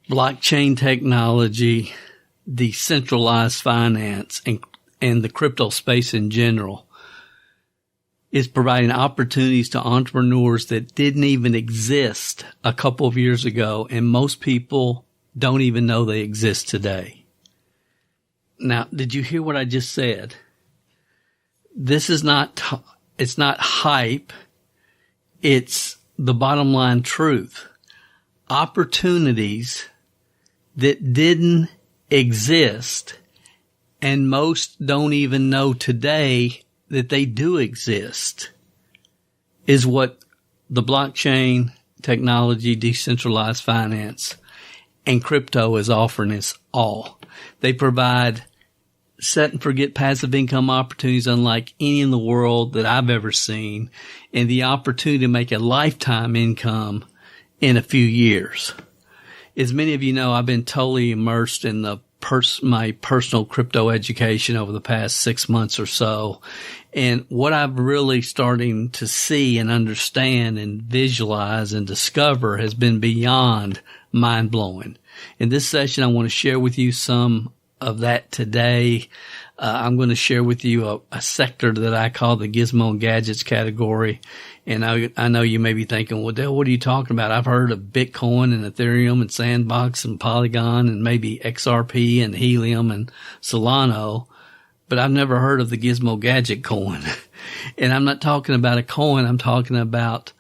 blockchain technology, decentralized finance, and the crypto space in general is providing opportunities to entrepreneurs that didn't even exist a couple of years ago, and most people don't even know they exist today. Now, did you hear what I just said? This is it's not hype. It's the bottom line truth. Opportunities that didn't exist, and most don't even know today that they do exist, is what the blockchain technology, decentralized finance, and crypto is offering us all. They provide set and forget passive income opportunities unlike any in the world that I've ever seen, and the opportunity to make a lifetime income in a few years. As many of you know, I've been totally immersed in my personal crypto education over the past 6 months or so. And what I've really starting to see and understand and visualize and discover has been beyond mind blowing. In this session, I want to share with you some of that today. I'm going to share with you a sector that I call the gizmo and gadgets category. And I know you may be thinking, well, Dale, what are you talking about? I've heard of Bitcoin and Ethereum and Sandbox and Polygon and maybe XRP and Helium and Solano, but I've never heard of the gizmo gadget coin. And I'm not talking about a coin. I'm talking about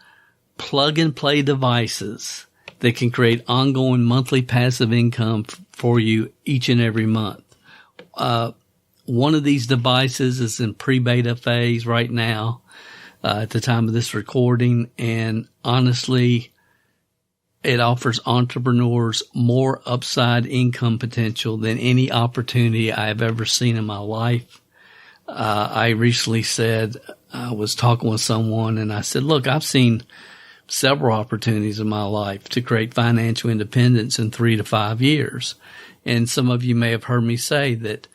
plug and play devices that can create ongoing monthly passive income for you each and every month. One of these devices is in pre-beta phase right now. At the time of this recording, and honestly, it offers entrepreneurs more upside income potential than any opportunity I've ever seen in my life. I recently said, I was talking with someone and I said, look, I've seen several opportunities in my life to create financial independence in 3 to 5 years. And some of you may have heard me say that,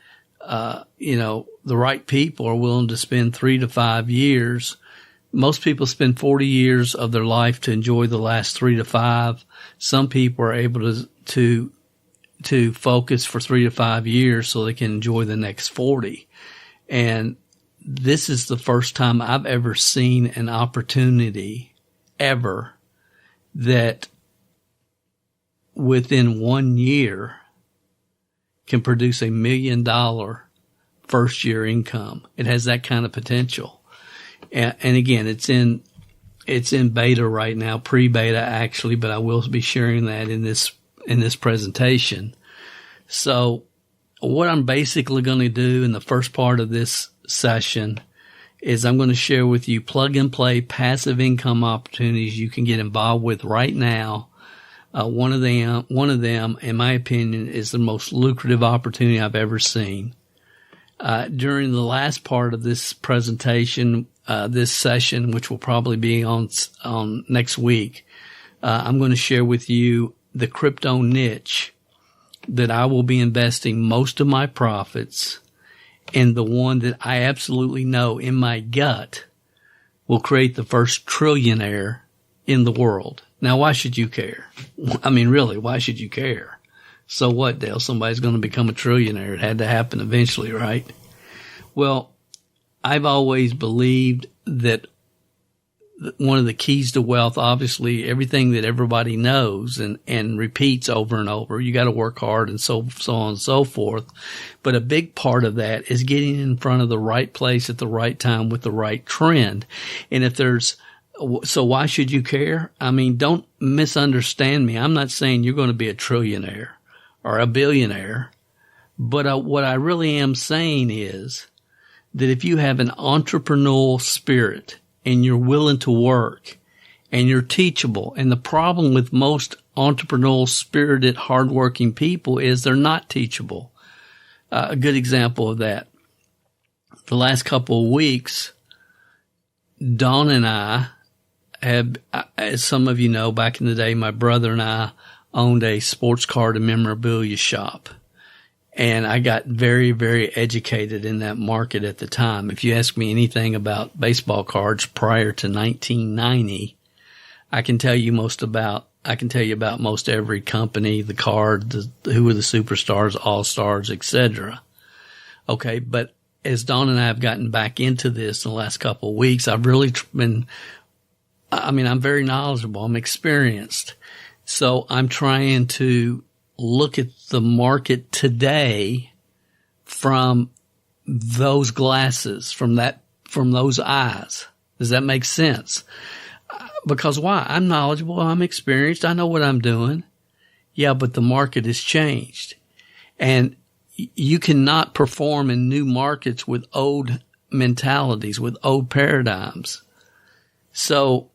the right people are willing to spend 3 to 5 years. Most people spend 40 years of their life to enjoy the last 3 to 5. Some people are able to focus for 3 to 5 years so they can enjoy the next 40. And this is the first time I've ever seen an opportunity ever that within 1 year can produce $1 million first year income. It has that kind of potential. And again, it's in beta right now, pre-beta actually, but I will be sharing that in this presentation. So what I'm basically going to do in the first part of this session is I'm going to share with you plug and play passive income opportunities you can get involved with right now. One of them, in my opinion, is the most lucrative opportunity I've ever seen. During the last part of this presentation, this session, which will probably be on next week, I'm going to share with you the crypto niche that I will be investing most of my profits in, the one that I absolutely know in my gut will create the first trillionaire in the world. Now, why should you care? I mean, really, why should you care? So what, Dale? Somebody's going to become a trillionaire. It had to happen eventually, right? Well, I've always believed that one of the keys to wealth, obviously, everything that everybody knows and repeats over and over, you got to work hard and so on and so forth. But a big part of that is getting in front of the right place at the right time with the right trend. And so why should you care? I mean, don't misunderstand me. I'm not saying you're going to be a trillionaire or a billionaire. But what I really am saying is that if you have an entrepreneurial spirit and you're willing to work and you're teachable, and the problem with most entrepreneurial spirited, hardworking people is they're not teachable. A good example of that. The last couple of weeks, Dawn and I have, as some of you know, back in the day, my brother and I owned a sports card and memorabilia shop. And I got very, very educated in that market at the time. If you ask me anything about baseball cards prior to 1990, I can tell you most about I can tell you about most every company, the card, who are the superstars, all-stars, etc. Okay, but as Dawn and I have gotten back into this in the last couple of weeks, I've really I'm very knowledgeable. I'm experienced. So I'm trying to look at the market today from those glasses, from those eyes. Does that make sense? Because why? I'm knowledgeable. I'm experienced. I know what I'm doing. Yeah, but the market has changed. And you cannot perform in new markets with old mentalities, with old paradigms. So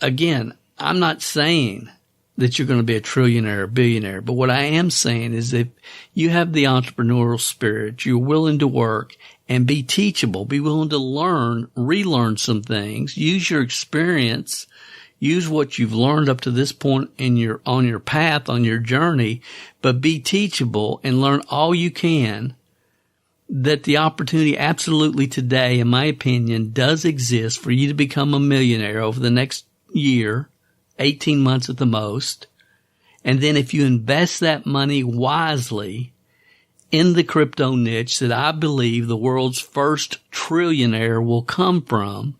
again, I'm not saying that you're going to be a trillionaire or billionaire, but what I am saying is if you have the entrepreneurial spirit, you're willing to work and be teachable, be willing to learn, relearn some things, use your experience, use what you've learned up to this point on your path, on your journey, but be teachable and learn all you can, that the opportunity absolutely today, in my opinion, does exist for you to become a millionaire over the next year, 18 months at the most. And then if you invest that money wisely in the crypto niche that I believe the world's first trillionaire will come from,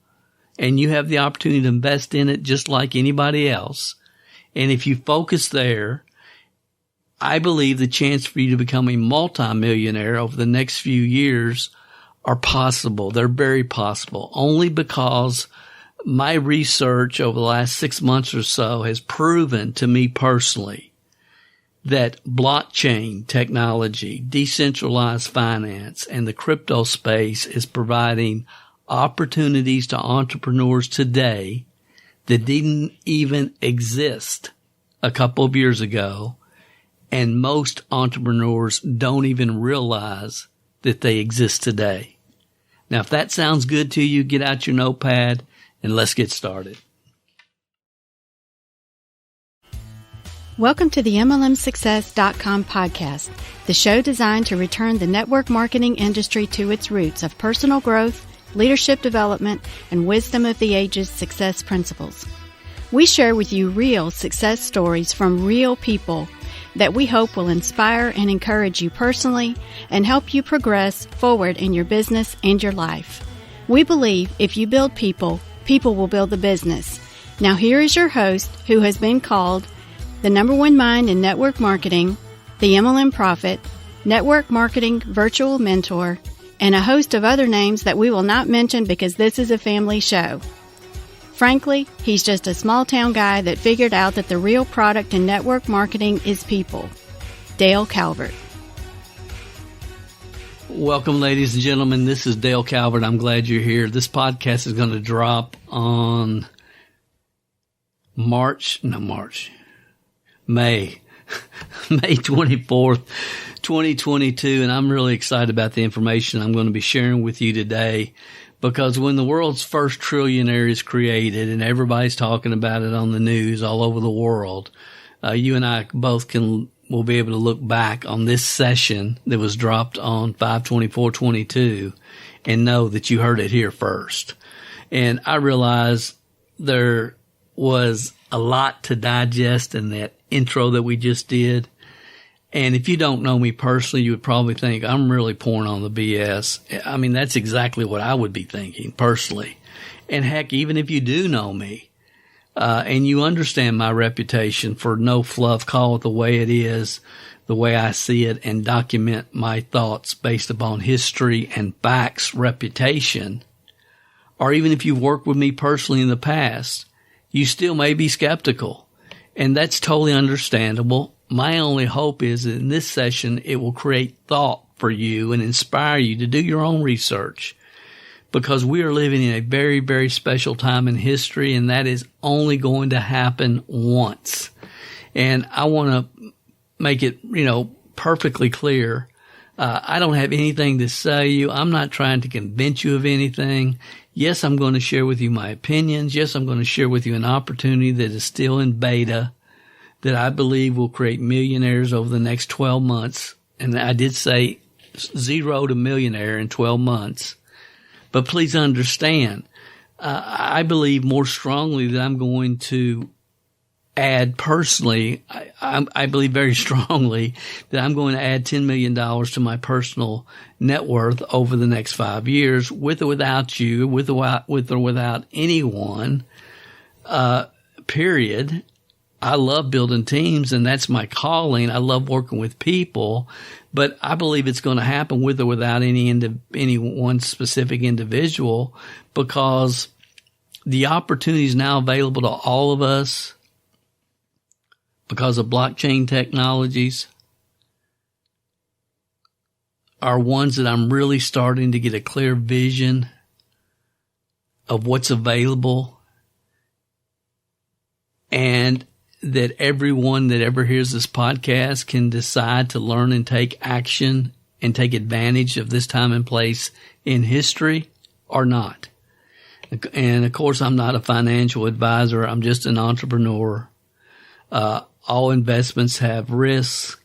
and you have the opportunity to invest in it just like anybody else, and if you focus there, I believe the chance for you to become a multimillionaire over the next few years are possible. They're very possible, only because my research over the last 6 months or so has proven to me personally that blockchain technology, decentralized finance, and the crypto space is providing opportunities to entrepreneurs today that didn't even exist a couple of years ago. And most entrepreneurs don't even realize that they exist today. Now, if that sounds good to you, get out your notepad and let's get started. Welcome to the MLMsuccess.com podcast, the show designed to return the network marketing industry to its roots of personal growth, leadership development, and wisdom of the ages success principles. We share with you real success stories from real people that we hope will inspire and encourage you personally and help you progress forward in your business and your life. We believe if you build people, people will build the business. Now here is your host, who has been called the #1 mind in network marketing, the MLM prophet, network marketing virtual mentor, and a host of other names that we will not mention because this is a family show. Frankly, he's just a small-town guy that figured out that the real product in network marketing is people. Dale Calvert. Welcome, ladies and gentlemen. This is Dale Calvert. I'm glad you're here. This podcast is going to drop on May 24th, 2022, and I'm really excited about the information I'm going to be sharing with you today. Because when the world's first trillionaire is created and everybody's talking about it on the news all over the world, you and I both will be able to look back on this session that was dropped on 5/24/22 and know that you heard it here first. And I realize there was a lot to digest in that intro that we just did. And if you don't know me personally, you would probably think I'm really pouring on the BS. I mean, that's exactly what I would be thinking personally. And heck, even if you do know me, and you understand my reputation for no fluff, call it the way it is, the way I see it, and document my thoughts based upon history and facts, reputation, or even if you've worked with me personally in the past, you still may be skeptical. And that's totally understandable. My only hope is that in this session, it will create thought for you and inspire you to do your own research, because we are living in a very, very special time in history, and that is only going to happen once. And I want to make it, perfectly clear. I don't have anything to say you. I'm not trying to convince you of anything. Yes, I'm going to share with you my opinions. Yes, I'm going to share with you an opportunity that is still in beta, that I believe will create millionaires over the next 12 months. And I did say 0 to millionaire in 12 months. But please understand, I believe more strongly that I'm going to add personally, I believe very strongly that I'm going to add $10 million to my personal net worth over the next 5 years, with or without you, with or without anyone, period. I love building teams, and that's my calling. I love working with people, but I believe it's going to happen with or without any one specific individual, because the opportunity is now available to all of us because of blockchain technologies are ones that I'm really starting to get a clear vision of what's available, and that everyone that ever hears this podcast can decide to learn and take action and take advantage of this time and place in history or not. And of course, I'm not a financial advisor. I'm just an entrepreneur. All investments have risks,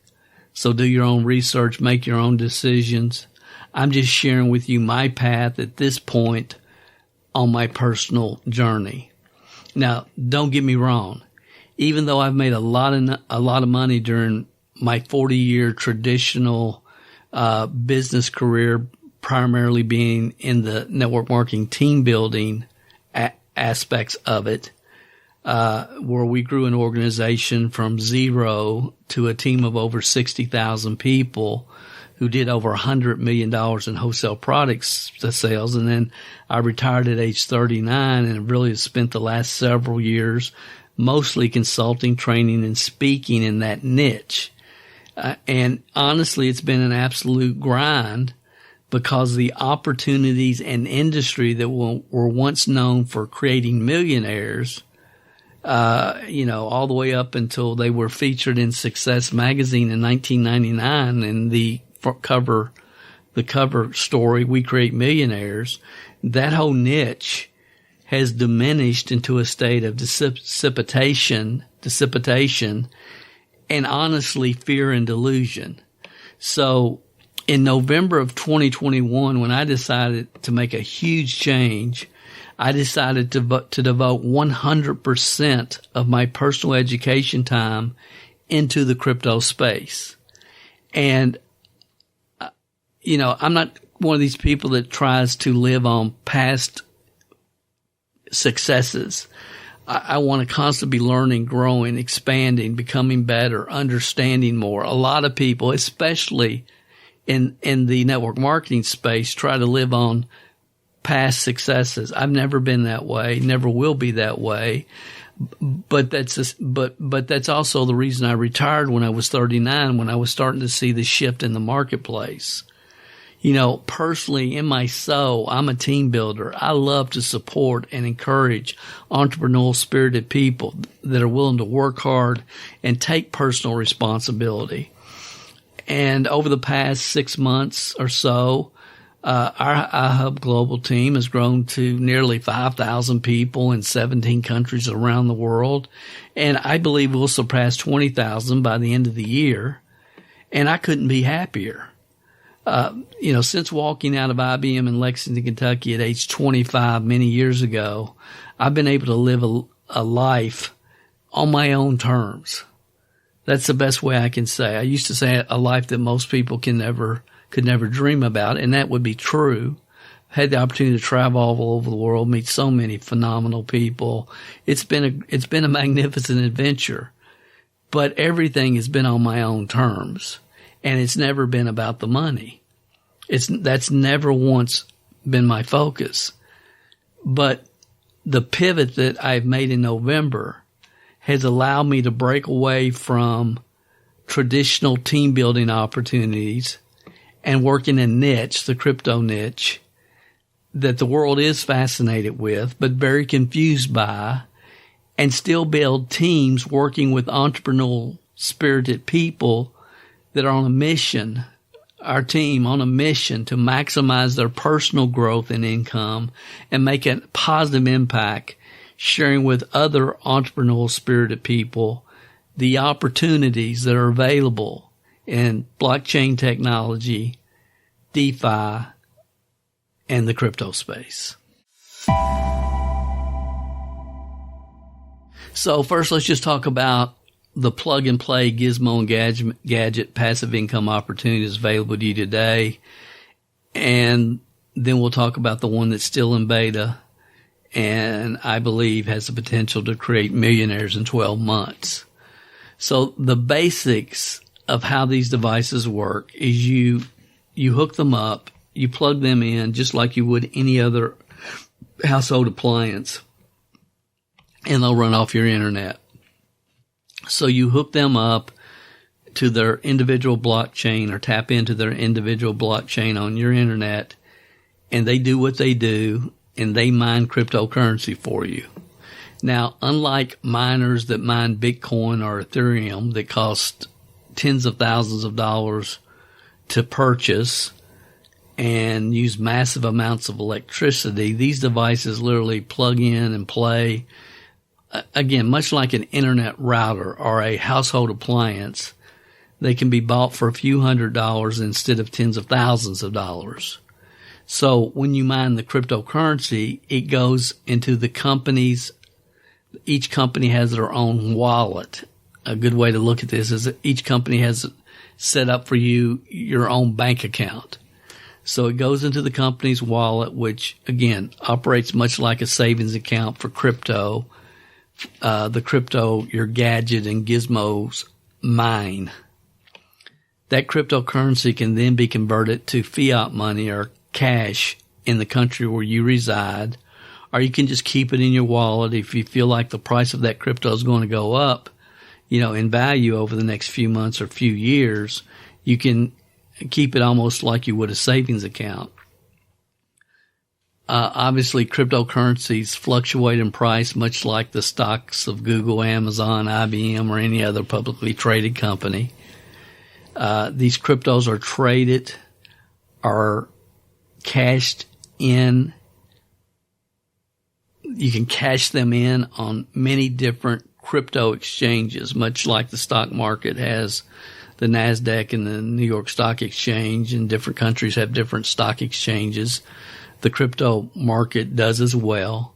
so do your own research, make your own decisions. I'm just sharing with you my path at this point on my personal journey. Now, don't get me wrong. Even though I've made a lot of money during my 40-year traditional business career, primarily being in the network marketing team building aspects of it, where we grew an organization from zero to a team of over 60,000 people who did over $100 million in wholesale products sales. And then I retired at age 39 and really spent the last several years mostly consulting, training, and speaking in that niche. And honestly, it's been an absolute grind, because the opportunities and industry that were once known for creating millionaires, all the way up until they were featured in Success magazine in 1999, and the cover story, "We Create Millionaires," that whole niche has diminished into a state of dissipation, and honestly, fear and delusion. So in November of 2021, when I decided to make a huge change, I decided to devote 100% of my personal education time into the crypto space. And, I'm not one of these people that tries to live on past successes. I want to constantly be learning, growing, expanding, becoming better, understanding more. A lot of people, especially in the network marketing space, try to live on past successes. I've never been that way, never will be that way. But that's also the reason I retired when I was 39, when I was starting to see the shift in the marketplace. Personally, in my soul, I'm a team builder. I love to support and encourage entrepreneurial spirited people that are willing to work hard and take personal responsibility. And over the past 6 months or so, our iHub Global team has grown to nearly 5,000 people in 17 countries around the world. And I believe we'll surpass 20,000 by the end of the year. And I couldn't be happier. Since walking out of IBM in Lexington, Kentucky at age 25 many years ago, I've been able to live a life on my own terms. That's the best way I can say. I used to say a life that most people could never dream about, and that would be true. Had the opportunity to travel all over the world, meet so many phenomenal people. It's been a magnificent adventure, but everything has been on my own terms, and it's never been about the money. That's never once been my focus. But the pivot that I've made in November has allowed me to break away from traditional team building opportunities and work in a niche, the crypto niche, that the world is fascinated with, but very confused by, and still build teams working with entrepreneurial spirited people that are on a mission, our team on a mission to maximize their personal growth and income and make a positive impact, sharing with other entrepreneurial spirited people the opportunities that are available in blockchain technology, DeFi, and the crypto space. So first, let's just talk about the plug-and-play gizmo and gadget passive income opportunities available to you today. And then we'll talk about the one that's still in beta and I believe has the potential to create millionaires in 12 months. So the basics of how these devices work is you hook them up, you plug them in just like you would any other household appliance, and they'll run off your internet. So you hook them up to their individual blockchain or tap into their individual blockchain on your internet, and they do what they do, and they mine cryptocurrency for you. Now, unlike miners that mine Bitcoin or Ethereum that cost tens of thousands of dollars to purchase and use massive amounts of electricity, these devices literally plug in and play. Again, much like an internet router or a household appliance, they can be bought for a few $100s instead of tens of thousands of dollars. So when you mine the cryptocurrency, it goes into the company's. Each company has their own wallet. A good way to look at this is that each company has set up for you your own bank account. So it goes into the company's wallet, which again operates much like a savings account for crypto. The crypto your gadget and gizmos mine. That cryptocurrency can then be converted to fiat money or cash in the country where you reside, or you can just keep it in your wallet if you feel like the price of that crypto is going to go up, in value over the next few months or few years. You can keep it almost like you would a savings account. Obviously, cryptocurrencies fluctuate in price much like the stocks of Google, Amazon, IBM, or any other publicly traded company. These cryptos are traded, are cashed in. You can cash them in on many different crypto exchanges, much like the stock market has the NASDAQ and the New York Stock Exchange, and different countries have different stock exchanges. The crypto market does as well,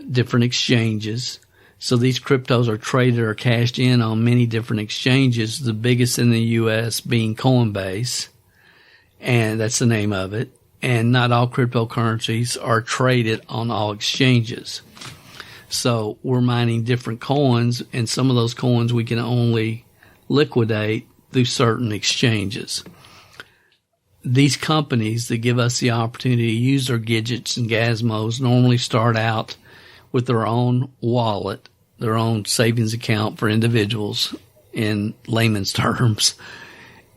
different exchanges. So these cryptos are traded or cashed in on many different exchanges, the biggest in the U.S. being Coinbase, and that's the name of it. And not all cryptocurrencies are traded on all exchanges. So we're mining different coins, and some of those coins we can only liquidate through certain exchanges. These companies that give us the opportunity to use their gadgets and gizmos normally start out with their own wallet, their own savings account for individuals in layman's terms.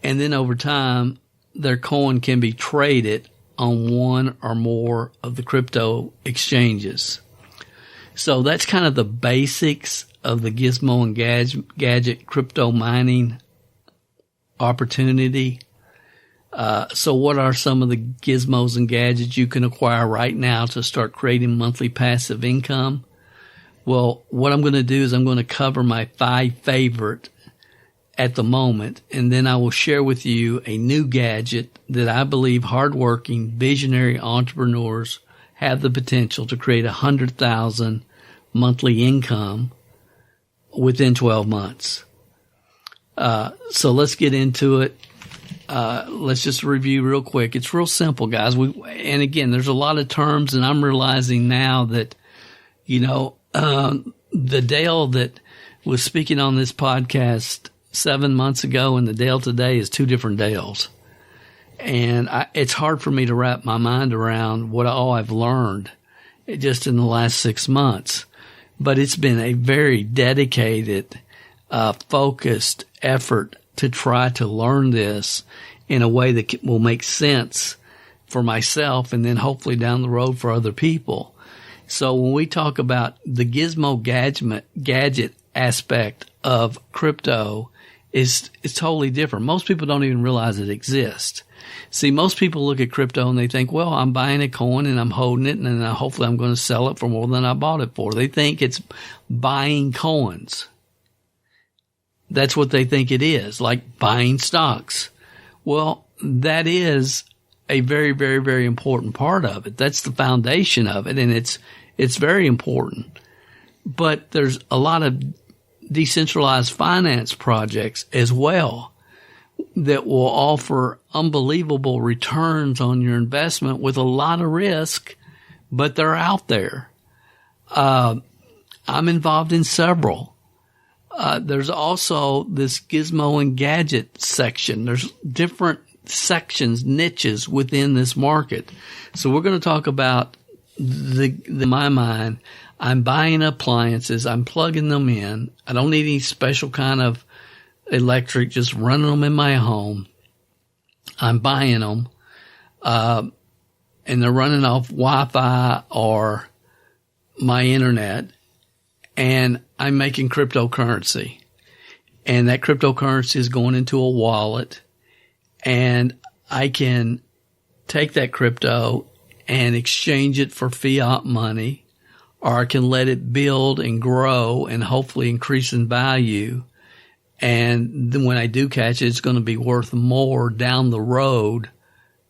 And then over time, their coin can be traded on one or more of the crypto exchanges. So that's kind of the basics of the gizmo and gadget crypto mining opportunity. So what are some of the gizmos and gadgets you can acquire right now to start creating monthly passive income? Well, what I'm going to do is I'm going to cover my 5 favorite at the moment, and then I will share with you a new gadget that I believe hardworking, visionary entrepreneurs have the potential to create 100,000 monthly income within 12 months. So let's get into it. Let's just review real quick. It's real simple, guys. And again, there's a lot of terms, and I'm realizing now that, the Dale that was speaking on this podcast 7 months ago and the Dale today is 2 different Dales. And it's hard for me to wrap my mind around what all I've learned just in the last 6 months. But it's been a very dedicated, focused effort to try to learn this in a way that will make sense for myself and then hopefully down the road for other people. So when we talk about the gizmo gadget aspect of crypto, it's totally different. Most people don't even realize it exists. See, most people look at crypto and they think, well, I'm buying a coin and I'm holding it and then hopefully I'm going to sell it for more than I bought it for. They think it's buying coins. That's what they think it is, like buying stocks. Well, that is a very, very, very important part of it. That's the foundation of it, and it's very important. But there's a lot of decentralized finance projects as well that will offer unbelievable returns on your investment with a lot of risk, but they're out there. I'm involved in several. There's also this gizmo and gadget section. There's different sections, niches within this market. So we're going to talk about in my mind, I'm buying appliances. I'm plugging them in. I don't need any special kind of electric, just running them in my home. I'm buying them, and they're running off Wi-Fi or my internet, and I'm making cryptocurrency. And that cryptocurrency is going into a wallet, and I can take that crypto and exchange it for fiat money, or I can let it build and grow and hopefully increase in value. And then when I do catch it, it's going to be worth more down the road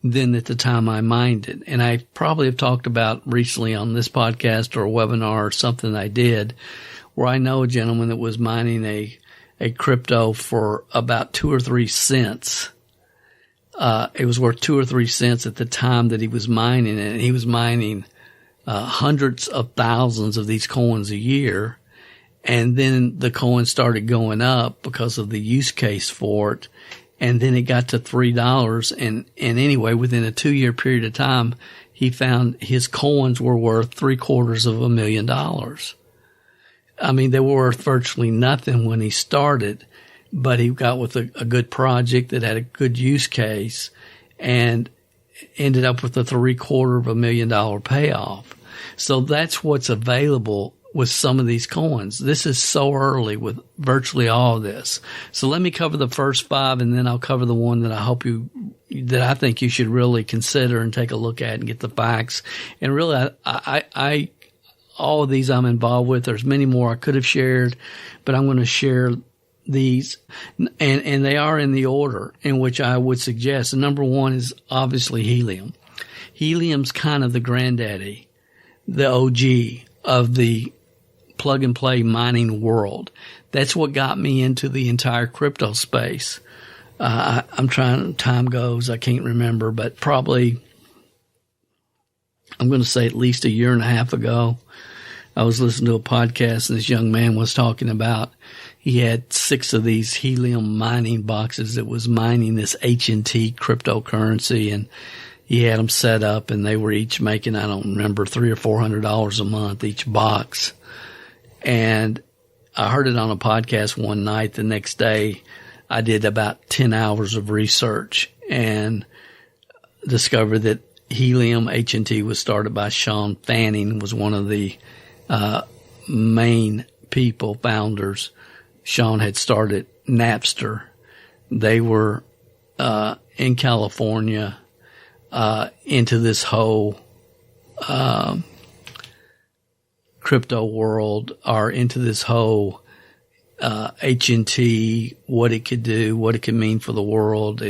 than at the time I mined it. And I probably have talked about recently on this podcast or a webinar or something I did where I know a gentleman that was mining a crypto for about 2 or 3 cents. It was worth 2 or 3 cents at the time that he was mining it. And he was mining hundreds of thousands of these coins a year. And then the coin started going up because of the use case for it. And then it got to $3. And anyway, within a 2-year period of time, he found his coins were worth $750,000. I mean, they were worth virtually nothing when he started, but he got with a good project that had a good use case and ended up with a $750,000 payoff. So that's what's available with some of these coins. This is so early with virtually all of this. So let me cover the first 5, and then I'll cover the one that I think you should really consider and take a look at and get the facts. And really, I all of these I'm involved with. There's many more I could have shared, but I'm going to share these, and they are in the order in which I would suggest. And number 1 is obviously helium. Helium's kind of the granddaddy, the OG of the plug and play mining world. That's what got me into the entire crypto space. I'm trying, time goes, I can't remember, but probably, I'm going to say at least 1.5 years ago, I was listening to a podcast and this young man was talking about he had 6 of these helium mining boxes that was mining this H&T cryptocurrency, and he had them set up and they were each making, I don't remember, $300 or $400 a month each box. And I heard it on a podcast one night. The next day I did about 10 hours of research and discovered that Helium H&T was started by Sean Fanning, was one of the main people, founders. Sean had started Napster. They were in California, into this whole crypto world, or into this whole H&T, what it could do, what it could mean for the world.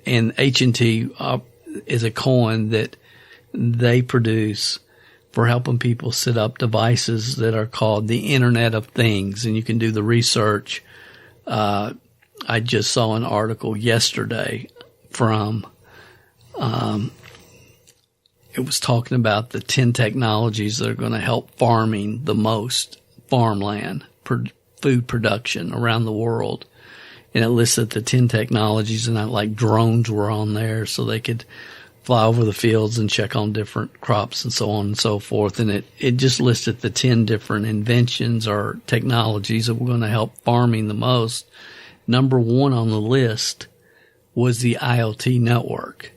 And H&T is a coin that they produce for helping people set up devices that are called the Internet of Things. And you can do the research. I just saw an article yesterday from it was talking about the 10 technologies that are going to help farming the most, farmland, food production around the world. And it listed the 10 technologies, and like drones were on there so they could fly over the fields and check on different crops and so on and so forth. And it just listed the 10 different inventions or technologies that were going to help farming the most. Number 1 on the list was the IoT network.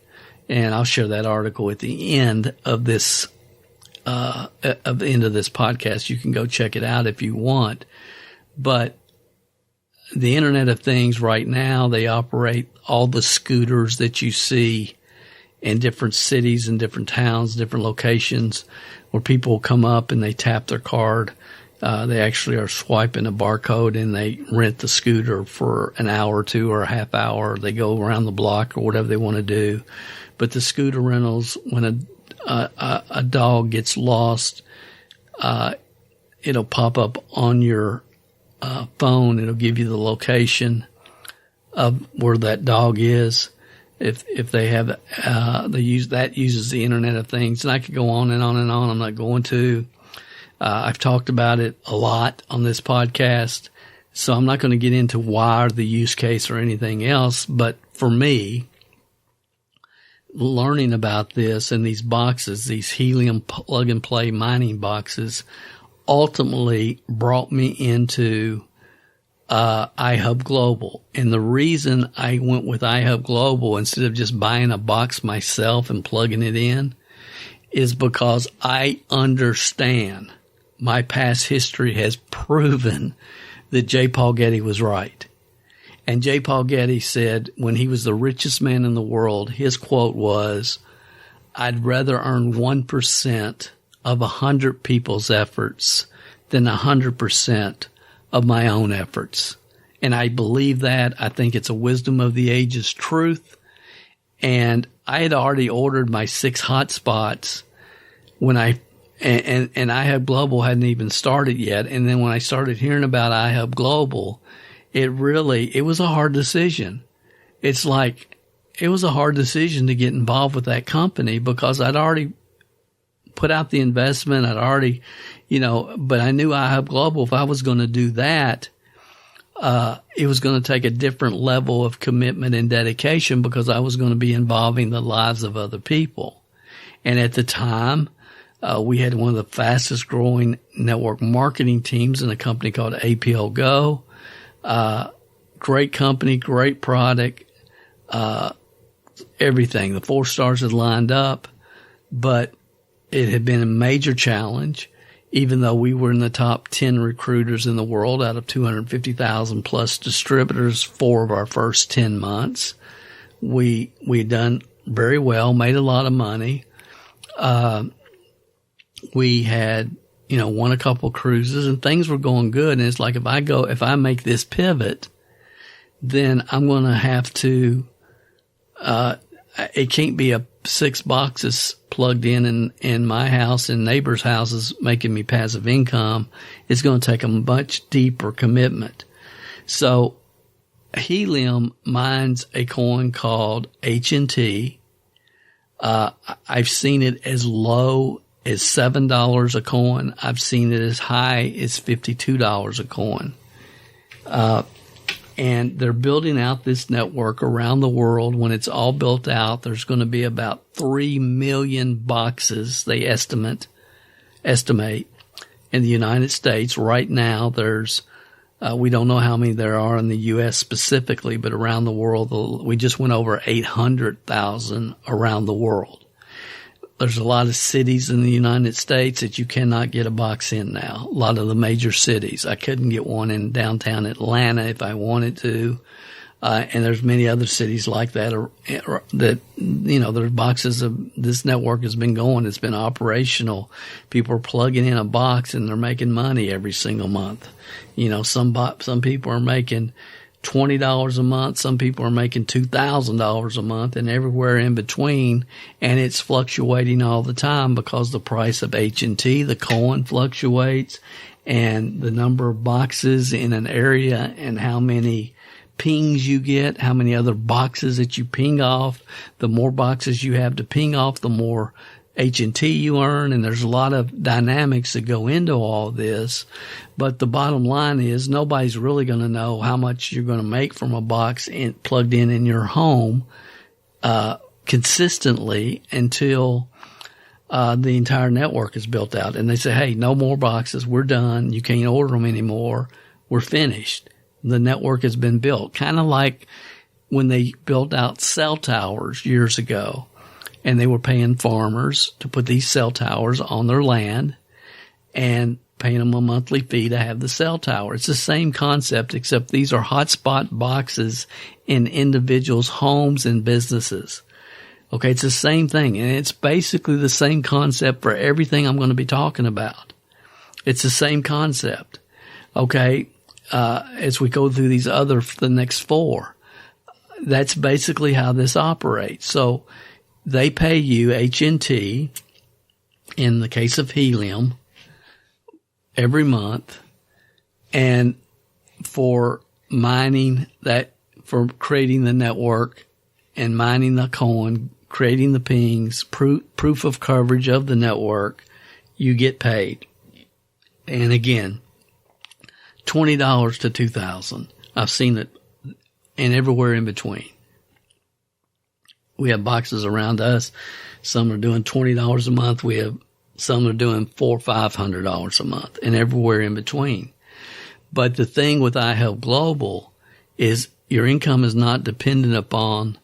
And I'll share that article at the end of this, podcast. You can go check it out if you want. But the Internet of Things right now, they operate all the scooters that you see in different cities and different towns, different locations, where people come up and they tap their card. They actually are swiping a barcode and they rent the scooter for an hour or 2 or a half hour. They go around the block or whatever they want to do. But the scooter rentals, when a dog gets lost, it'll pop up on your phone. It'll give you the location of where that dog is. If they have, uses the Internet of Things. And I could go on and on and on. I'm not going to. I've talked about it a lot on this podcast, so I'm not going to get into why or the use case or anything else. But for me, learning about this and these boxes, these helium plug and play mining boxes, ultimately brought me into iHub Global. And the reason I went with iHub Global instead of just buying a box myself and plugging it in is because I understand my past history has proven that J. Paul Getty was right. And J. Paul Getty said when he was the richest man in the world, his quote was, "I'd rather earn 1% of 100 people's efforts than 100% of my own efforts." And I believe that. I think it's a wisdom of the ages truth. And I had already ordered my 6 hotspots when and iHub Global hadn't even started yet. And then when I started hearing about iHub Global, it was a hard decision. It's like, it was a hard decision to get involved with that company because I'd already put out the investment. I'd already, but I knew iHub Global, if I was going to do that, it was going to take a different level of commitment and dedication because I was going to be involving the lives of other people. And at the time, we had one of the fastest growing network marketing teams in a company called APL Go. Great company, great product, everything. The 4 stars had lined up, but it had been a major challenge. Even though we were in the top 10 recruiters in the world out of 250,000 plus distributors 4 of our first 10 months, we done very well, made a lot of money. We had, won a couple cruises and things were going good. And it's like, if I make this pivot, then I'm going to have to, it can't be 6 boxes plugged in my house and neighbors' houses making me passive income. It's going to take a much deeper commitment. So Helium mines a coin called HNT. I've seen it as low as $7 a coin. I've seen it as high as $52 a coin. And they're building out this network around the world. When it's all built out, there's going to be about 3 million boxes, they estimate in the United States. Right now, there's, we don't know how many there are in the U.S. specifically, but around the world, we just went over 800,000 around the world. There's a lot of cities in the United States that you cannot get a box in now. A lot of the major cities. I couldn't get one in downtown Atlanta if I wanted to. And there's many other cities like that, there's boxes of, this network has been going. It's been operational. People are plugging in a box and they're making money every single month. Some people are making $20 a month. Some people are making $2,000 a month and everywhere in between. And it's fluctuating all the time because the price of H&T, the coin, fluctuates, and the number of boxes in an area and how many pings you get, how many other boxes that you ping off. The more boxes you have to ping off, the more H&T you earn, and there's a lot of dynamics that go into all this. But the bottom line is nobody's really going to know how much you're going to make from a box plugged in your home consistently until the entire network is built out. And they say, hey, no more boxes. We're done. You can't order them anymore. We're finished. The network has been built. Kind of like when they built out cell towers years ago. And they were paying farmers to put these cell towers on their land and paying them a monthly fee to have the cell tower. It's the same concept, except these are hotspot boxes in individuals' homes and businesses. Okay, it's the same thing. And it's basically the same concept for everything I'm going to be talking about. It's the same concept. Okay, as we go through the next 4, that's basically how this operates. So, they pay you HNT in the case of Helium, every month, and for mining that, for creating the network and mining the coin, creating the pings, proof of coverage of the network, you get paid. And again, $20 to $2,000. I've seen it, and everywhere in between. We have boxes around us. Some are doing $20 a month. We have some are doing $400 or $500 a month, and everywhere in between. But the thing with iHelp Global is your income is not dependent upon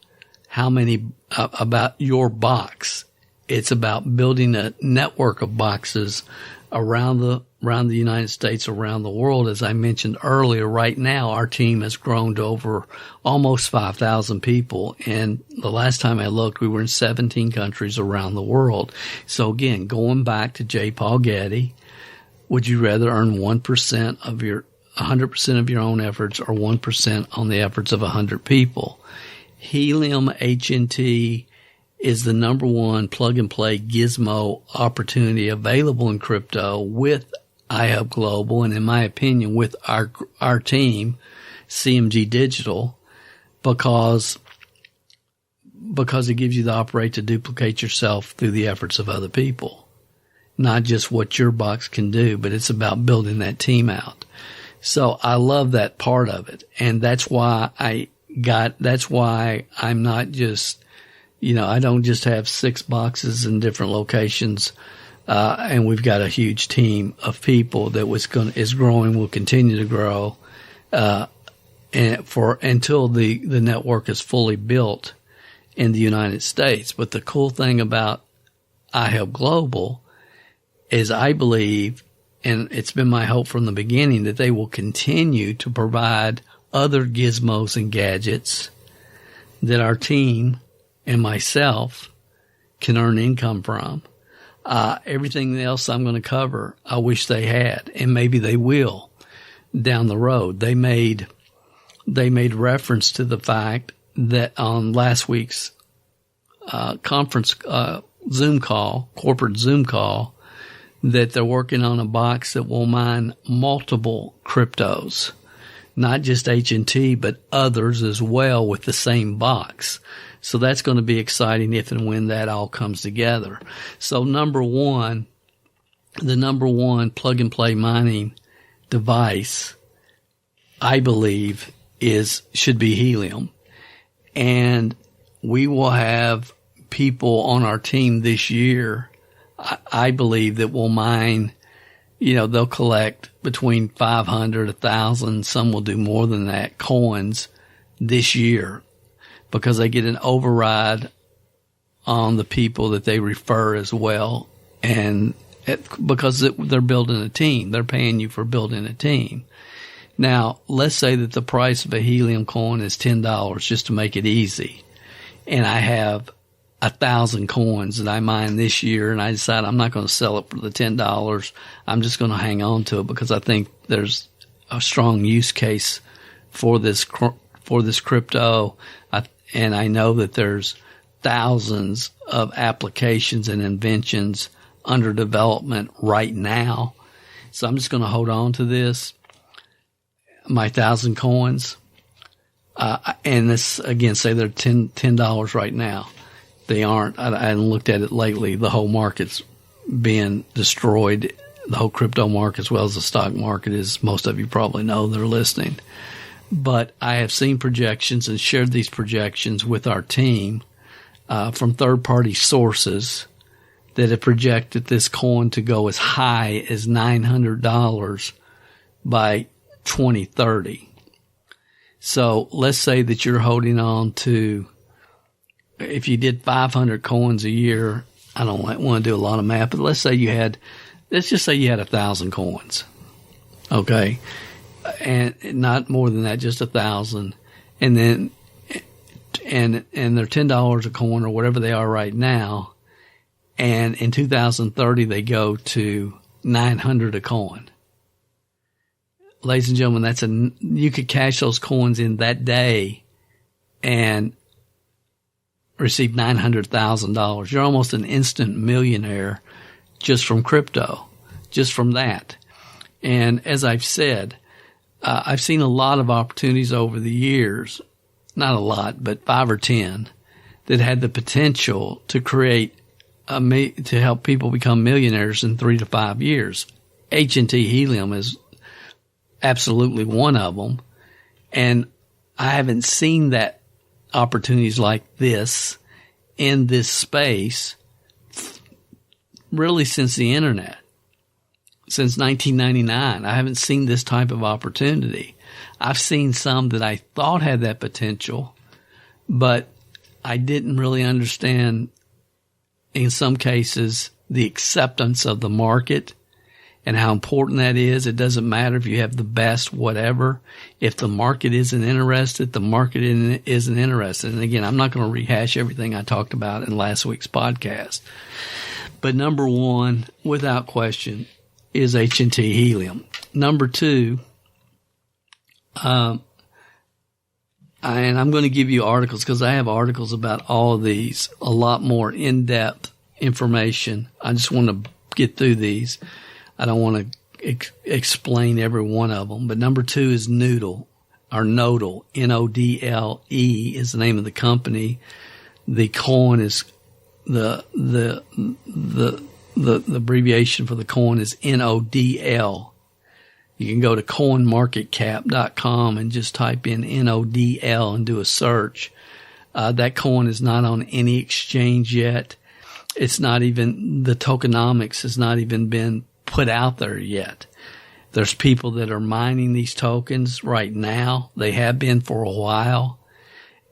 how many about your box. It's about building a network of boxes around the United States, around the world. As I mentioned earlier, right now our team has grown to over almost 5,000 people. And the last time I looked, we were in 17 countries around the world. So again, going back to J. Paul Getty, would you rather earn 1% of 100% of your own efforts, or 1% on the efforts of 100 people? Helium HNT is the number one plug and play gizmo opportunity available in crypto with iHelp Global, and in my opinion with our team, CMG Digital, because it gives you the opportunity to duplicate yourself through the efforts of other people. Not just what your box can do, but it's about building that team out. So I love that part of it. And that's why I'm not just, I don't just have 6 boxes in different locations. And we've got a huge team of people that is growing, will continue to grow, until the network is fully built in the United States. But the cool thing about iHelp Global is I believe, and it's been my hope from the beginning, that they will continue to provide other gizmos and gadgets that our team and myself can earn income from. Everything else I'm going to cover, I wish they had, and maybe they will down the road. They made reference to the fact that on last week's conference Zoom call, corporate Zoom call, that they're working on a box that will mine multiple cryptos, not just HNT, but others as well with the same box. So that's going to be exciting if and when that all comes together. So the number one plug and play mining device, I believe, should be Helium. And we will have people on our team this year, I believe, that will mine, they'll collect between 500, 1,000, some will do more than that, coins this year, because they get an override on the people that they refer as well. And because they're building a team, they're paying you for building a team. Now, let's say that the price of a Helium coin is $10, just to make it easy. And I have 1,000 coins that I mine this year, and I decide I'm not going to sell it for the $10. I'm just going to hang on to it because I think there's a strong use case for this crypto. And I know that there's thousands of applications and inventions under development right now. So I'm just going to hold on to this, my 1,000 coins. And this, again, say they're $10 right now. They aren't. I haven't looked at it lately. The whole market's being destroyed. The whole crypto market, as well as the stock market, as most of you probably know, they're listening. But I have seen projections and shared these projections with our team from third-party sources that have projected this coin to go as high as $900 by 2030. So let's say that you're holding on to, if you did 500 coins a year, I don't want to do a lot of math, but let's just say you had 1,000 coins. Okay. And not more than that, just 1,000. And then, and they're $10 a coin or whatever they are right now. And in 2030, they go to 900 a coin. Ladies and gentlemen, you could cash those coins in that day and receive $900,000. You're almost an instant millionaire just from crypto, just from that. And as I've said, I've seen a lot of opportunities over the years, not a lot, but 5 or 10, that had the potential to create to help people become millionaires in 3 to 5 years. H&T Helium is absolutely one of them. And I haven't seen that opportunities like this in this space really since the internet, since 1999. I haven't seen this type of opportunity. I've seen some that I thought had that potential, but I didn't really understand, in some cases, the acceptance of the market and how important that is. It doesn't matter if you have the best whatever. If the market isn't interested, the market isn't interested. And again, I'm not going to rehash everything I talked about in last week's podcast. But number one, without question, is H&T Helium. Number two, and I'm going to give you articles because I have articles about all of these, a lot more in-depth information. I just want to get through these. I don't want to explain every one of them. But number two is Noodle, or Nodle, Nodle is the name of the company. The coin is the abbreviation for the coin is NODL. You can go to coinmarketcap.com and just type in NODL and do a search. That coin is not on any exchange yet. It's not even, the tokenomics has not even been put out there yet. There's people that are mining these tokens right now. They have been for a while,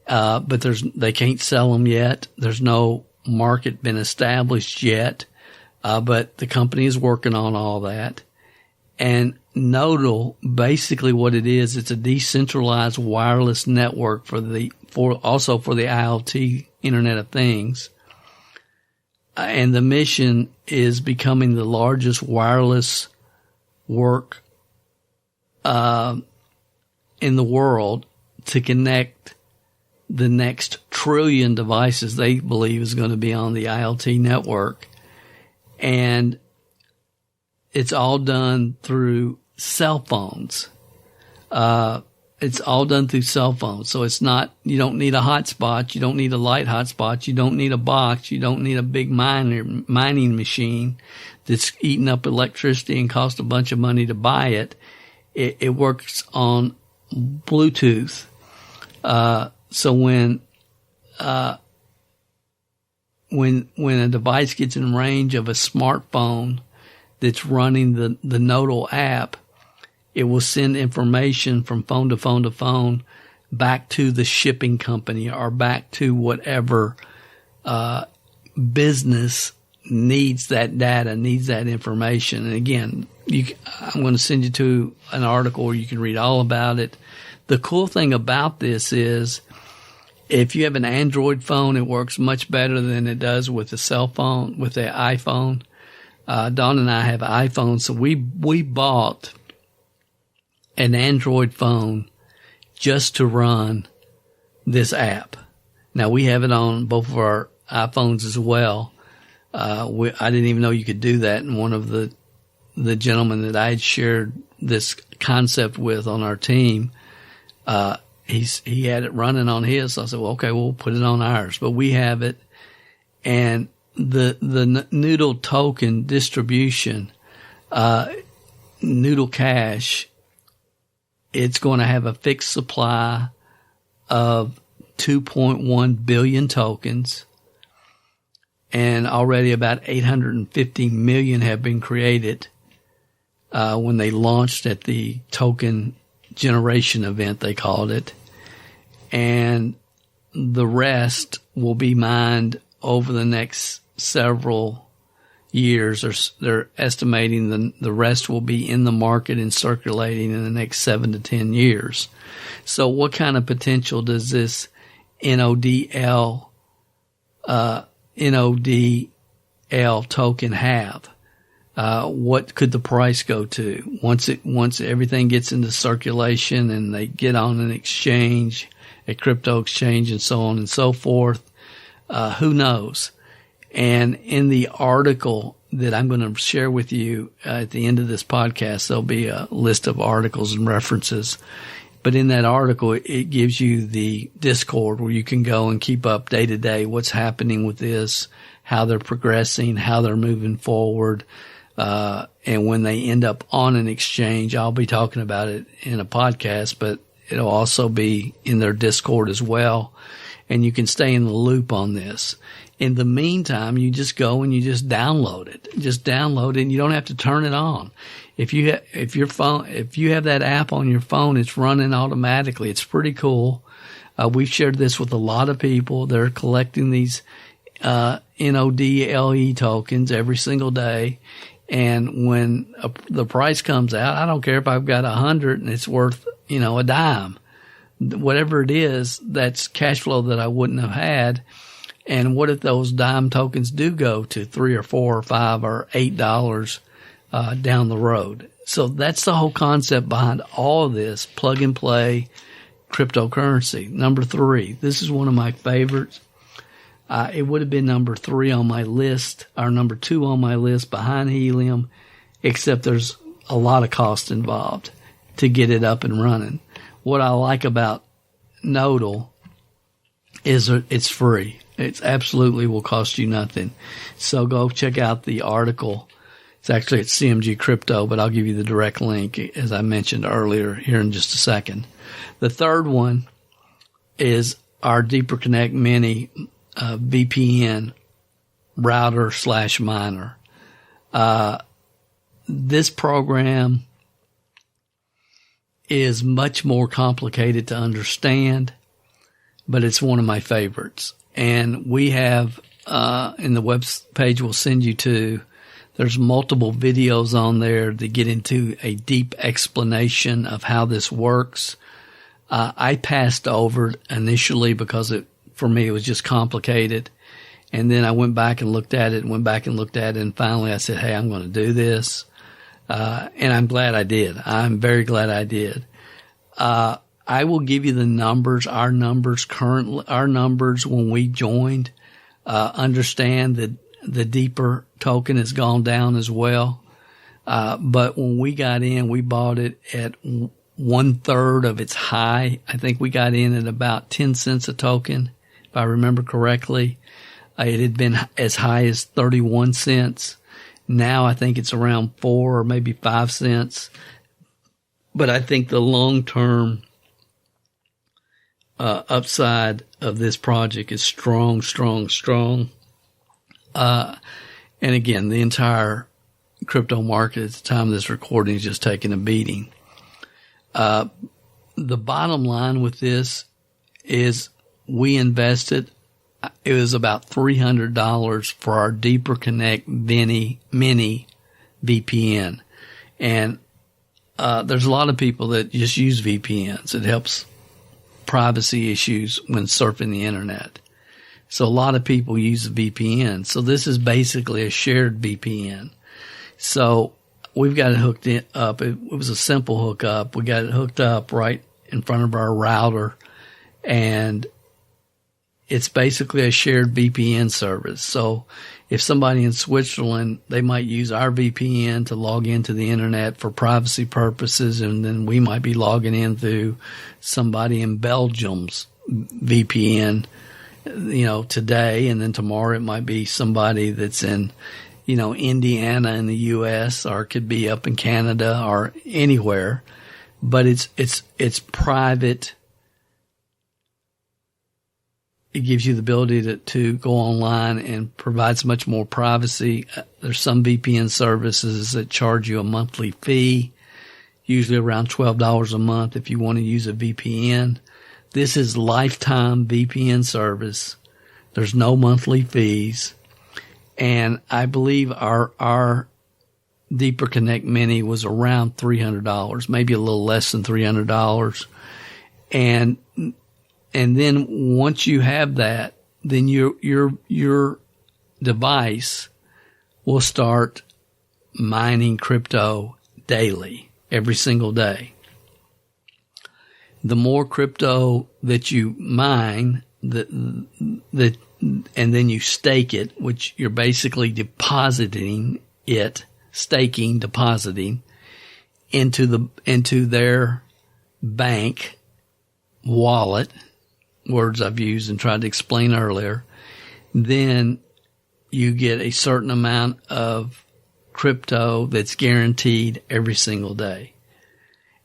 but they can't sell them yet. There's no market been established yet, but the company is working on all that. And Nodal, basically what it is, it's a decentralized wireless network for the IoT, Internet of Things. And the mission is becoming the largest wireless work in the world to connect the next trillion devices they believe is going to be on the IoT network. And it's all done through cell phones. It's all done through cell phones. So it's not, you don't need a hotspot. You don't need a light hotspot. You don't need a box. You don't need a big mining machine that's eating up electricity and costs a bunch of money to buy it. It works on Bluetooth. So when a device gets in range of a smartphone that's running the Nodal app, it will send information from phone to phone to phone back to the shipping company or back to whatever business needs that data, needs that information. And again, I'm going to send you to an article where you can read all about it. The cool thing about this is if you have an Android phone, it works much better than it does with a cell phone, with the iPhone. Dawn and I have an iPhone, so we bought an Android phone just to run this app. Now we have it on both of our iPhones as well. I didn't even know you could do that. And one of the gentlemen that I had shared this concept with on our team, he had it running on his. So I said, well, okay, we'll put it on ours, but we have it. And the Noodle token distribution, Noodle Cash, it's going to have a fixed supply of 2.1 billion tokens, and already about 850 million have been created when they launched at the token generation event, they called it. And the rest will be mined over the next several years. They're estimating the rest will be in the market and circulating in the next 7 to 10 years. So what kind of potential does this NODL token have? What could the price go to once everything gets into circulation and they get on an exchange, a crypto exchange, and so on and so forth? Who knows? And in the article that I'm going to share with you at the end of this podcast. There'll be a list of articles and references. But in that article, it gives you the Discord where you can go and keep up day to day what's happening with this, how they're progressing, how they're moving forward. And when they end up on an exchange, I'll be talking about it in a podcast, but it'll also be in their Discord as well. And you can stay in the loop on this. In the meantime, you just go and you just download it. Just download it and you don't have to turn it on. If you have that app on your phone, it's running automatically. It's pretty cool. We've shared this with a lot of people. They're collecting these, NODLE tokens every single day. And when the price comes out, I don't care if I've got 100 and it's worth, a dime. Whatever it is, that's cash flow that I wouldn't have had. And what if those dime tokens do go to $3 or $4 or $5 or $8 down the road? So that's the whole concept behind all of this plug and play cryptocurrency. Number 3, this is one of my favorites. It would have been number 3 on my list, or number 2 on my list behind helium, except there's a lot of cost involved to get it up and running. What I like about Nodal is it's free. It absolutely will cost you nothing. So go check out the article. It's actually at CMG Crypto, but I'll give you the direct link, as I mentioned earlier, here in just a second. The third one is our Deeper Connect Mini VPN router/miner. This program is much more complicated to understand, but it's one of my favorites. And we have, in the web page we'll send you to, there's multiple videos on there that get into a deep explanation of how this works. I passed over it initially because for me, it was just complicated. And then I went back and looked at it and finally I said, hey, I'm going to do this. And I'm glad I did. I'm very glad I did. I will give you the numbers, our numbers when we joined. Understand that the Deeper token has gone down as well. But when we got in, we bought it at 1/3 of its high. I think we got in at about 10 cents a token, if I remember correctly. It had been as high as 31 cents. Now I think it's around 4 or maybe 5 cents. But I think the long-term upside of this project is strong. And again, the entire crypto market at the time of this recording is just taking a beating. The bottom line with this is we invested, it was about $300 for our Deeper Connect Mini VPN. And there's a lot of people that just use VPNs. It helps privacy issues when surfing the internet. So a lot of people use the VPN. So this is basically a shared VPN. So we've got it hooked up. It was a simple hookup. We got it hooked up right in front of our router, and it's basically a shared VPN service. So if somebody in Switzerland, they might use our VPN to log into the internet for privacy purposes, and then we might be logging in through somebody in Belgium's VPN, today, and then tomorrow it might be somebody that's in, Indiana in the U.S., or it could be up in Canada or anywhere. But it's private. It gives you the ability to go online and provides much more privacy. There's some VPN services that charge you a monthly fee, usually around $12 a month if you want to use a VPN. This is lifetime VPN service. There's no monthly fees. And I believe our Deeper Connect Mini was around $300, maybe a little less than $300. And then once you have that, then your device will start mining crypto daily, every single day. The more crypto that you mine, the and then you stake it, which you're basically depositing into their bank wallet, words I've used and tried to explain earlier. Then you get a certain amount of crypto that's guaranteed every single day.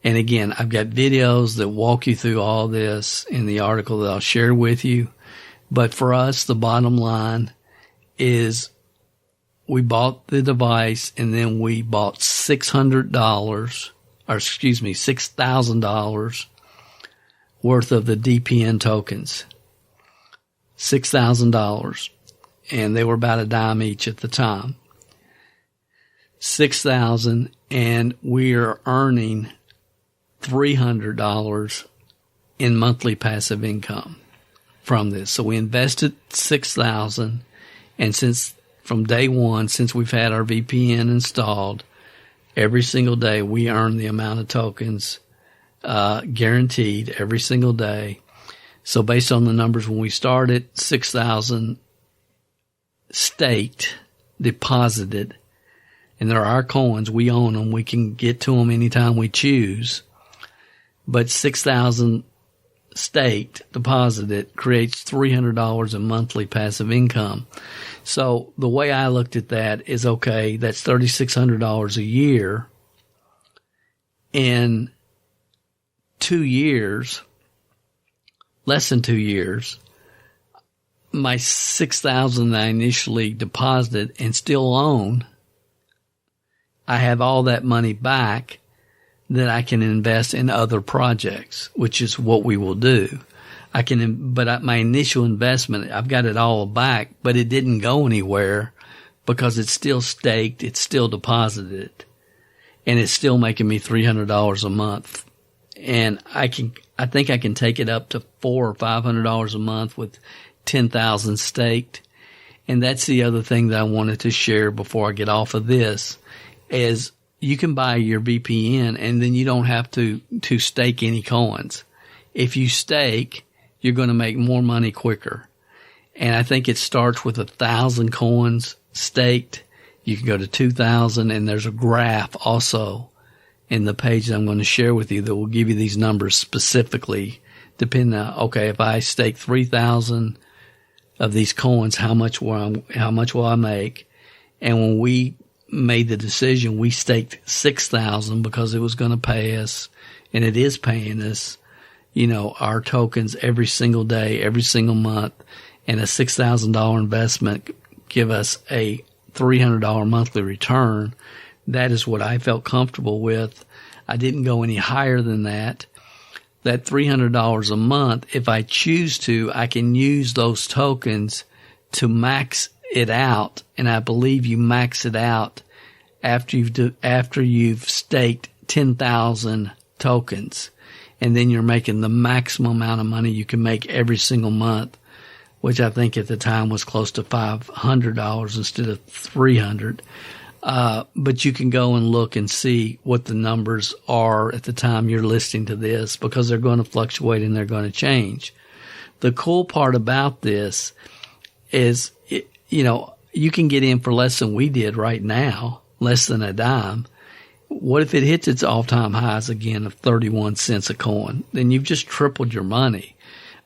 And again, I've got videos that walk you through all this in the article that I'll share with you. But for us, the bottom line is we bought the device and then we bought $6,000 worth of the DPN tokens. $6,000. And they were about a dime each at the time. $6,000, and we are earning $300 in monthly passive income from this. So we invested $6,000, and from day one, since we've had our VPN installed, every single day we earn the amount of tokens guaranteed every single day. So based on the numbers when we started, 6,000 staked, deposited, and they're our coins. We own them. We can get to them anytime we choose. But 6,000 staked, deposited, creates $300 in monthly passive income. So the way I looked at that is, okay, that's $3,600 a year. In 2 years, less than 2 years, my 6,000 that I initially deposited and still own, I have all that money back that I can invest in other projects, which is what we will do. My initial investment, I've got it all back, but it didn't go anywhere because it's still staked, it's still deposited, and it's still making me $300 a month. And I think I can take it up to $400 or $500 a month with 10,000 staked. And that's the other thing that I wanted to share before I get off of this is you can buy your VPN and then you don't have to stake any coins. If you stake, you're going to make more money quicker. And I think it starts with 1,000 coins staked. You can go to 2,000, and there's a graph also in the page that I'm going to share with you that will give you these numbers specifically, depending on, okay, if I stake 3,000 of these coins, how much will I make? And when we made the decision, we staked 6,000 because it was going to pay us, and it is paying us, our tokens every single day, every single month, and a $6,000 investment give us a $300 monthly return. That is what I felt comfortable with. I didn't go any higher than that. That $300 a month, if I choose to, I can use those tokens to max it out. And I believe you max it out after you've staked 10,000 tokens. And then you're making the maximum amount of money you can make every single month, which I think at the time was close to $500 instead of $300. But you can go and look and see what the numbers are at the time you're listening to this, because they're going to fluctuate and they're going to change. The cool part about this is, you can get in for less than we did right now, less than a dime. What if it hits its all-time highs again of 31 cents a coin? Then you've just tripled your money.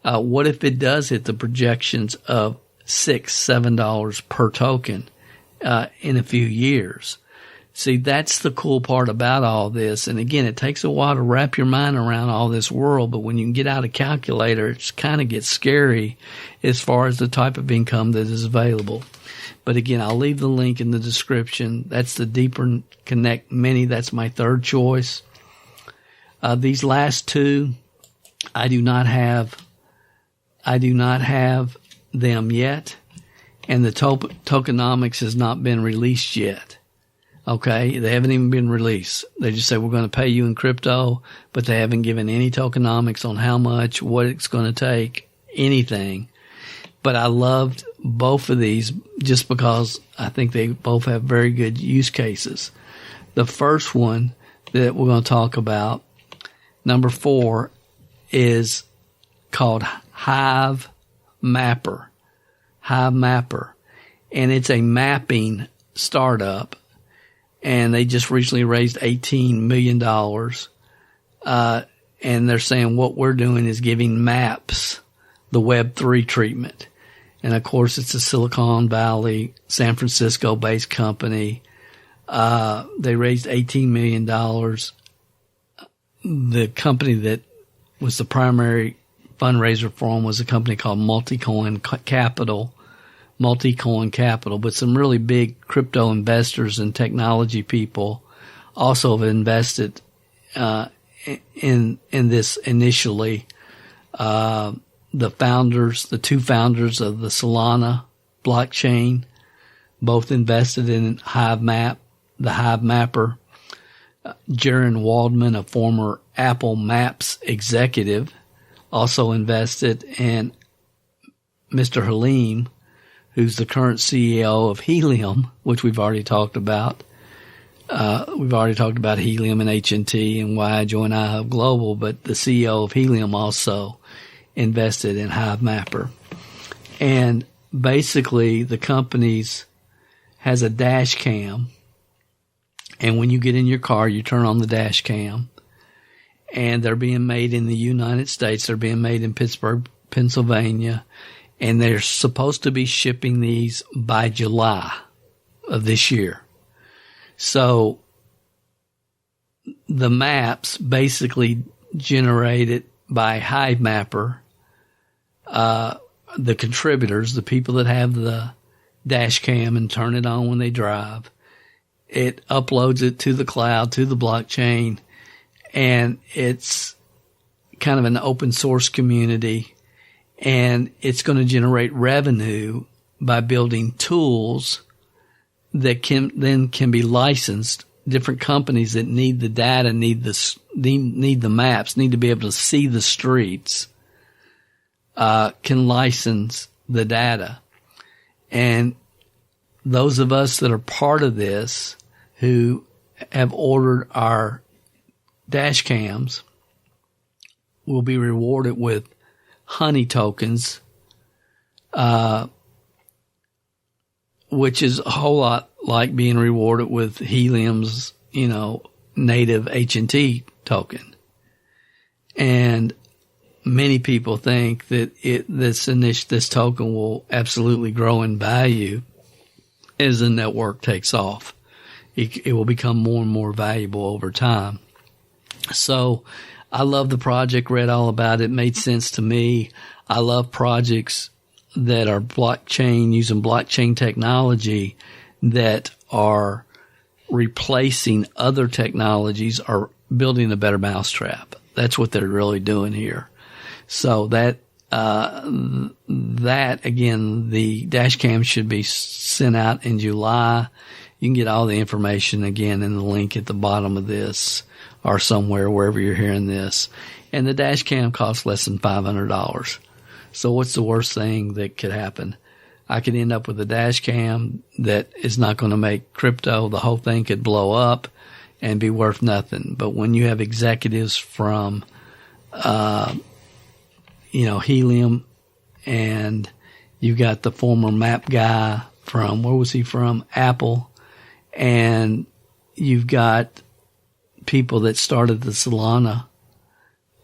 What if it does hit the projections of $6, $7 per token in a few years? See, that's the cool part about all this. And again, it takes a while to wrap your mind around all this world, but when you can get out a calculator, it kind of gets scary as far as the type of income that is available. But again, I'll leave the link in the description. That's the Deeper Connect Mini. That's my third choice. These last two, I do not have them yet, and the tokenomics has not been released yet. Okay, they haven't even been released. They just say we're going to pay you in crypto, but they haven't given any tokenomics on how much, what it's going to take, anything. But I loved both of these just because I think they both have very good use cases. The first one that we're going to talk about, number 4, is called Hive Mapper. Hive Mapper, and it's a mapping startup, and they just recently raised $18 million. And they're saying what we're doing is giving maps the Web3 treatment. And of course, it's a Silicon Valley, San Francisco based company. They raised $18 million. The company that was the primary fundraiser for them was a company called Multicoin Capital, but some really big crypto investors and technology people also have invested in this initially. The two founders of the Solana blockchain, both invested in the Hive Mapper. Jaron Waldman, a former Apple Maps executive, also invested, and Mr. Halim, who's the current CEO of Helium, which we've already talked about. We've already talked about Helium and HNT and why I joined iHub Global, but the CEO of Helium also invested in Hive Mapper. And basically the company's has a dash cam, and when you get in your car, you turn on the dash cam, and they're being made in the United States. They're being made in Pittsburgh, Pennsylvania, and they're supposed to be shipping these by July of this year. So the maps basically generated by Hive Mapper, the contributors, the people that have the dash cam and turn it on when they drive, it uploads it to the cloud, to the blockchain, and it's kind of an open source community, and it's going to generate revenue by building tools that can be licensed. Different companies that need the data, need the maps, need to be able to see the streets, can license the data. And those of us that are part of this, who have ordered our dash cams, will be rewarded with honey tokens, which is a whole lot like being rewarded with Helium's, native HNT token. And many people think that this token will absolutely grow in value as the network takes off. It will become more and more valuable over time. So I love the project, read all about it, made sense to me. I love projects that are using blockchain technology that are replacing other technologies or building a better mousetrap. That's what they're really doing here. So that again, the dash cam should be sent out in July. You can get all the information again in the link at the bottom of this or somewhere, wherever you're hearing this. And the dash cam costs less than $500. So what's the worst thing that could happen? I could end up with a dash cam that is not going to make crypto. The whole thing could blow up and be worth nothing. But when you have executives from, Helium, and you've got the former map guy from, where was he from? Apple. And you've got people that started the Solana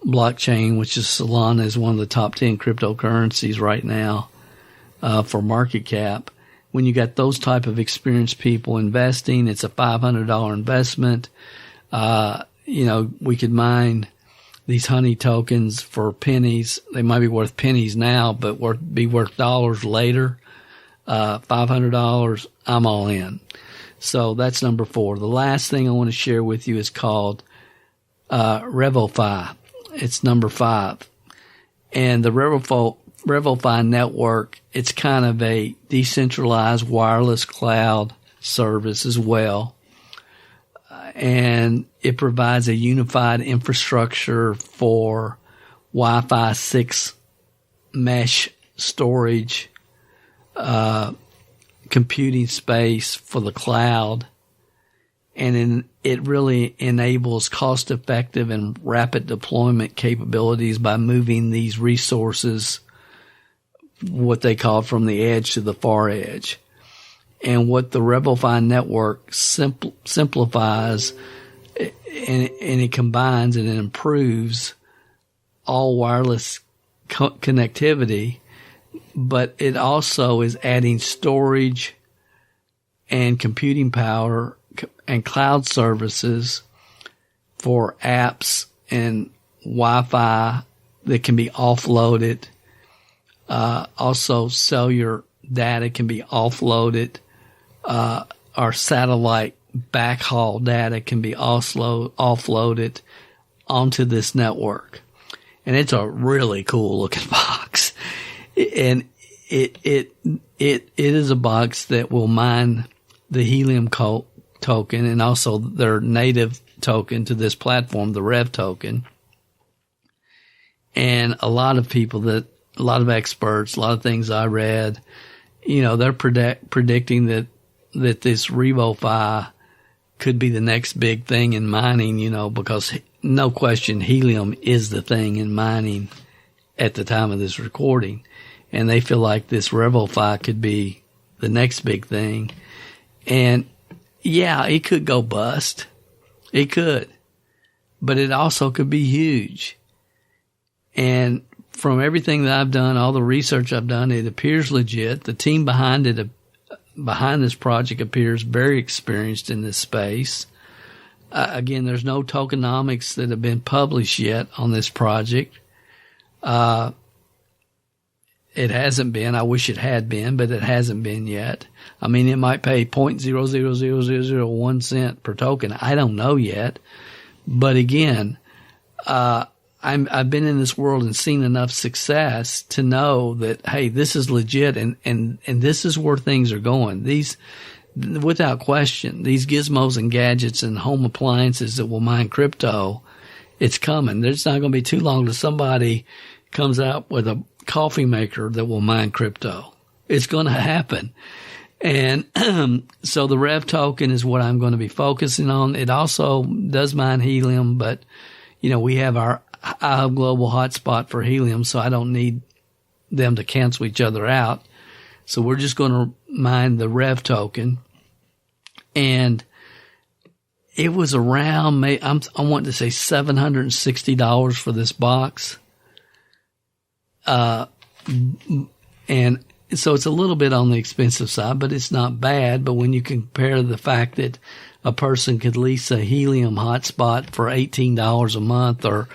blockchain, which is Solana is one of the top 10 cryptocurrencies right now, for market cap. When you got those type of experienced people investing, it's a $500 investment. We could mine these honey tokens for pennies. They might be worth pennies now, but be worth dollars later. $500, I'm all in. So that's number 4. The last thing I want to share with you is called RevoFi. It's number 5. And the RevoFi network, it's kind of a decentralized wireless cloud service as well. And it provides a unified infrastructure for Wi-Fi 6 mesh storage, computing space for the cloud. And it really enables cost-effective and rapid deployment capabilities by moving these resources what they call from the edge to the far edge. And what the RebelFi network simplifies and it combines and it improves all wireless connectivity, but it also is adding storage and computing power and cloud services for apps and Wi-Fi that can be offloaded. Also cellular data can be offloaded. Our satellite backhaul data can be offloaded onto this network. And it's a really cool looking box. And it is a box that will mine the Helium token and also their native token to this platform, the Rev token. And a lot of experts, a lot of things I read, they're predicting that this RebelFi could be the next big thing in mining, because no question helium is the thing in mining at the time of this recording. And they feel like this RebelFi could be the next big thing. And yeah, it could go bust. It could. But it also could be huge. And from everything that I've done, all the research I've done, it appears legit. The team behind this project appears very experienced in this space. Again, there's no tokenomics that have been published yet on this project. It hasn't been. I wish it had been, but it hasn't been yet. I mean, it might pay 0.0000001 cent per token. I don't know yet. But again, I've been in this world and seen enough success to know that, hey, this is legit and this is where things are going. Without question, these gizmos and gadgets and home appliances that will mine crypto, it's coming. There's not going to be too long till somebody comes out with a coffee maker that will mine crypto. It's going to happen. And so the Rev token is what I'm going to be focusing on. It also does mine helium, but we have our iHub Global hotspot for helium, so I don't need them to cancel each other out. So we're just going to mine the Rev token. And it was around, I want to say $760 for this box. And so it's a little bit on the expensive side, but it's not bad. But when you compare the fact that a person could lease a helium hotspot for $18 a month or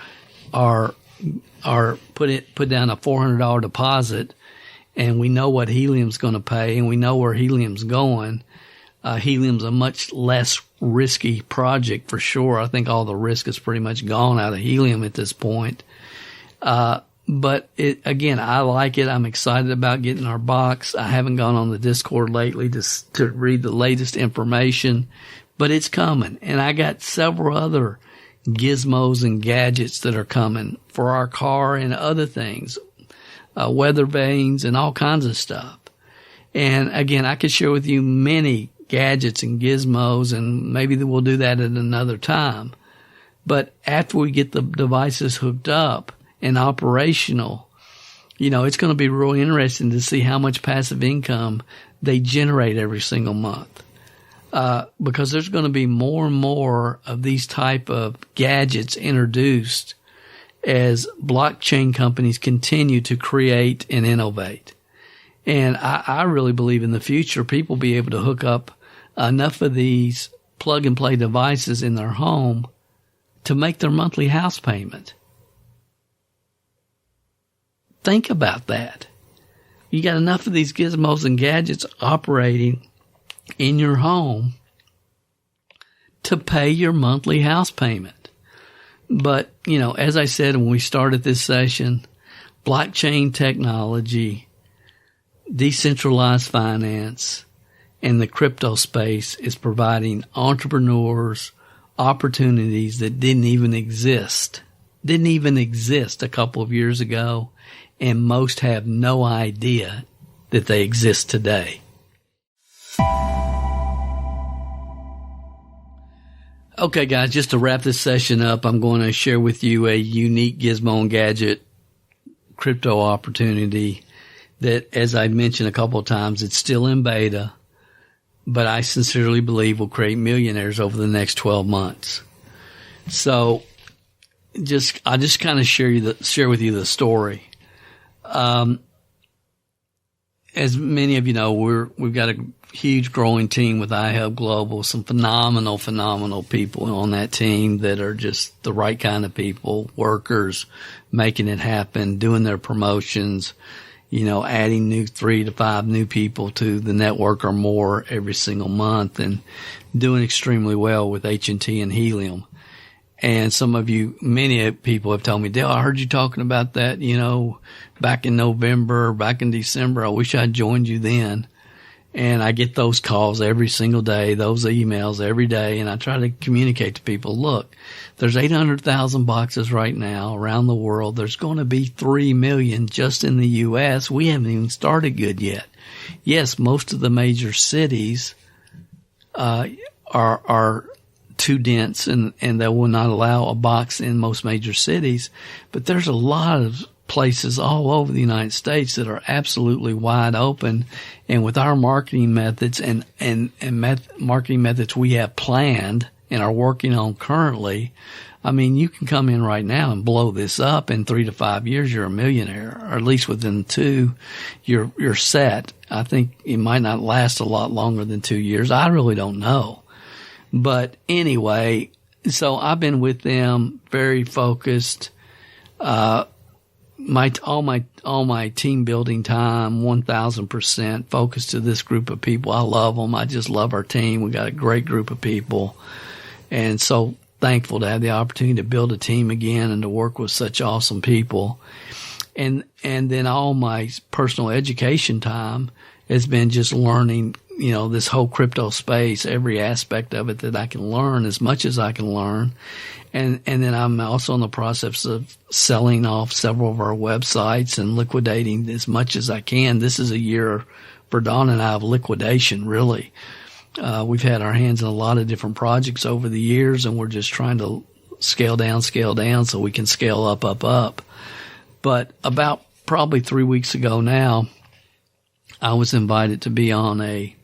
put down a $400 deposit, and we know what helium's going to pay and we know where helium's going. Helium's a much less risky project for sure. I think all the risk is pretty much gone out of helium at this point. But again, I like it. I'm excited about getting our box. I haven't gone on the Discord lately to read the latest information, but it's coming. And I got several other gizmos and gadgets that are coming for our car and other things, weather vanes and all kinds of stuff. And again, I could share with you many gadgets and gizmos, and maybe we'll do that at another time. But after we get the devices hooked up and operational, it's going to be real interesting to see how much passive income they generate every single month. Because there's going to be more and more of these type of gadgets introduced as blockchain companies continue to create and innovate. And I really believe in the future people will be able to hook up enough of these plug and play devices in their home to make their monthly house payment. Think about that. You got enough of these gizmos and gadgets operating in your home to pay your monthly house payment. But, as I said when we started this session, blockchain technology, decentralized finance, and the crypto space is providing entrepreneurs opportunities that didn't even exist a couple of years ago, and most have no idea that they exist today. Okay, guys, just to wrap this session up, I'm going to share with you a unique gizmo and gadget crypto opportunity that, as I mentioned a couple of times, it's still in beta, but I sincerely believe will create millionaires over the next 12 months. So I just kind of share with you the story. As many of you know, we've got a huge growing team with iHub Global, some phenomenal people on that team that are just the right kind of people, workers, making it happen, doing their promotions, adding 3 to 5 new people to the network or more every single month, and doing extremely well with H&T and Helium. And many people have told me, Dale, I heard you talking about that, back in November, back in December. I wish I'd joined you then. And I get those calls every single day, those emails every day. And I try to communicate to people, look, there's 800,000 boxes right now around the world. There's going to be 3 million just in the U.S. We haven't even started good yet. Yes, most of the major cities, are too dense and they will not allow a box in most major cities. But there's a lot of places all over the United States that are absolutely wide open. And with our marketing methods and marketing methods we have planned and are working on currently, I mean, you can come in right now and blow this up. In 3 to 5 years, you're a millionaire, or at least within 2, you're set. I think it might not last a lot longer than 2 years. I really don't know. But anyway, so I've been with them, very focused. All my team building time, 1,000% focused to this group of people. I love them. I just love our team. We got a great group of people, and so thankful to have the opportunity to build a team again and to work with such awesome people. And then all my personal education time has been just learning, this whole crypto space, every aspect of it that I can learn, as much as I can learn. And then I'm also in the process of selling off several of our websites and liquidating as much as I can. This is a year for Don and I of liquidation, really. We've had our hands in a lot of different projects over the years, and we're just trying to scale down so we can scale up. But about probably 3 weeks ago now, I was invited to be on a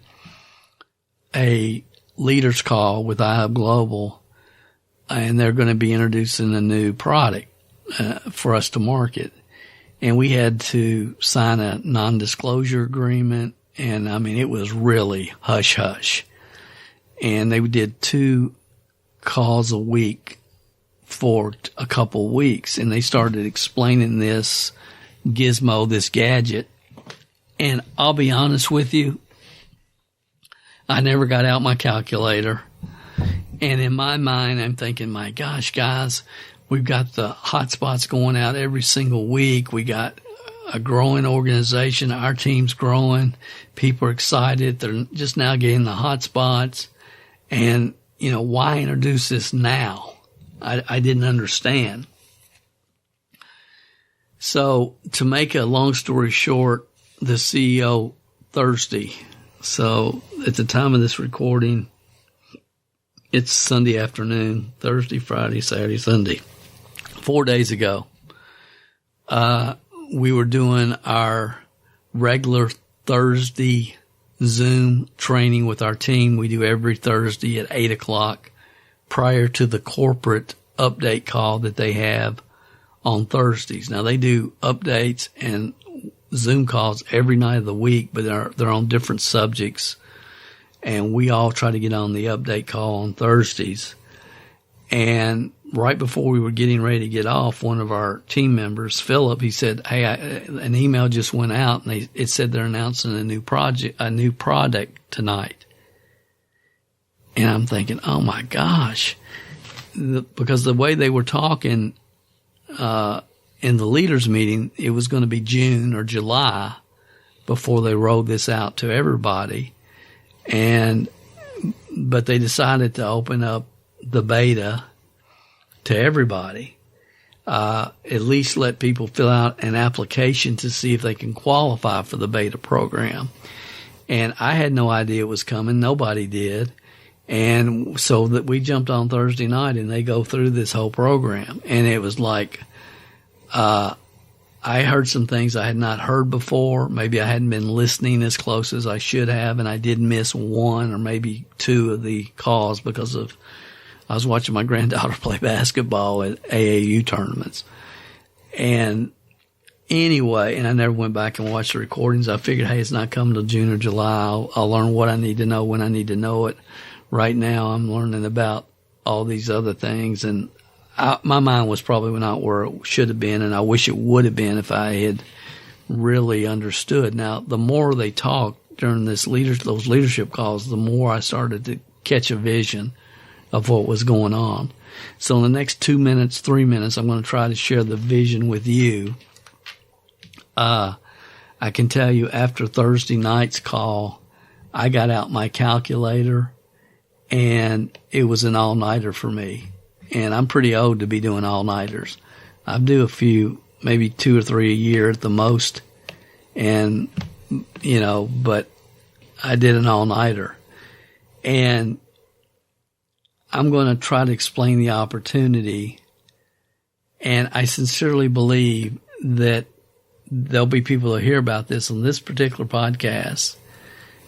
leaders call with iHub Global, and they're going to be introducing a new product for us to market. And we had to sign a non-disclosure agreement, and I mean, it was really hush-hush. And they did 2 calls a week for a couple weeks, and they started explaining this gizmo, this gadget. And I'll be honest with you, I never got out my calculator. And in my mind, I'm thinking, my gosh, guys, we've got the hotspots going out every single week. We got a growing organization. Our team's growing. People are excited. They're just now getting the hotspots. And, why introduce this now? I didn't understand. So to make a long story short, the CEO Thursday. So at the time of this recording, it's Sunday afternoon, Thursday, Friday, Saturday, Sunday. 4 days ago, we were doing our regular Thursday Zoom training with our team. We do every Thursday at 8 o'clock prior to the corporate update call that they have on Thursdays. Now, they do updates and Zoom calls every night of the week, but they're on different subjects. And we all try to get on the update call on Thursdays. And right before we were getting ready to get off, one of our team members, Philip, he said, hey, an email just went out and it said they're announcing a new product tonight. And I'm thinking, oh my gosh, because the way they were talking, in the leaders meeting, it was going to be June or July before they rolled this out to everybody. But they decided to open up the beta to everybody. At least let people fill out an application to see if they can qualify for the beta program. And I had no idea it was coming. Nobody did. And so that we jumped on Thursday night and they go through this whole program. And it was like, I heard some things I had not heard before. Maybe I hadn't been listening as close as I should have, and I did miss one or maybe two of the calls because I was watching my granddaughter play basketball at AAU tournaments. And anyway, and I never went back and watched the recordings. I figured, hey, it's not coming till June or July. I'll learn what I need to know when I need to know it. Right now, I'm learning about all these other things, and my mind was probably not where it should have been, and I wish it would have been if I had really understood. Now, the more they talked during those leadership calls, the more I started to catch a vision of what was going on. So in the next 2 minutes, 3 minutes, I'm going to try to share the vision with you. I can tell you after Thursday night's call, I got out my calculator, and it was an all-nighter for me. And I'm pretty old to be doing all-nighters. I do a few, maybe 2 or 3 a year at the most. And, but I did an all-nighter. And I'm going to try to explain the opportunity. And I sincerely believe that there'll be people that hear about this on this particular podcast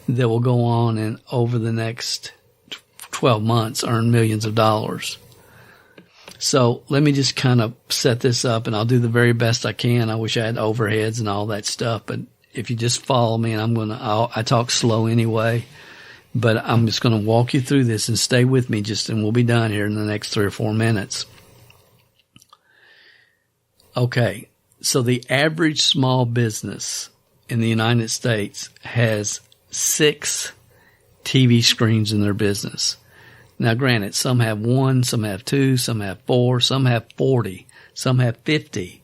that will go on and over the next 12 months earn millions of dollars. So let me just kind of set this up, and I'll do the very best I can. I wish I had overheads and all that stuff, but if you just follow me, and I talk slow anyway, but I'm just going to walk you through this and stay with me and we'll be done here in the next 3 or 4 minutes. Okay. So the average small business in the United States has 6 TV screens in their business. Now, granted, some have 1, some have 2, some have 4, some have 40, some have 50.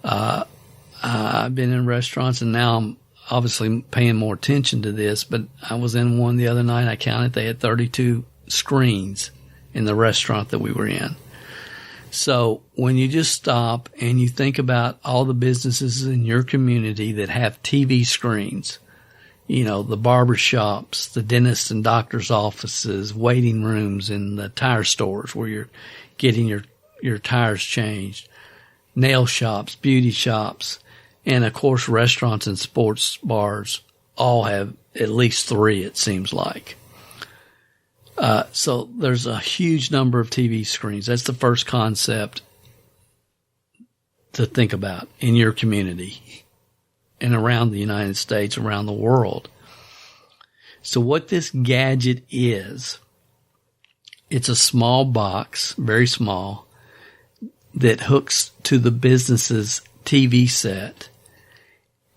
I've been in restaurants, and now I'm obviously paying more attention to this, but I was in one the other night. I counted they had 32 screens in the restaurant that we were in. So when you just stop and you think about all the businesses in your community that have TV screens, the barber shops, the dentists and doctors' offices, waiting rooms, and the tire stores where you're getting your tires changed, nail shops, beauty shops, and, of course, restaurants and sports bars all have at least 3, it seems like. So there's a huge number of TV screens. That's the first concept to think about in your community and around the United States, around the world. So what this gadget is, it's a small box, very small, that hooks to the business's TV set,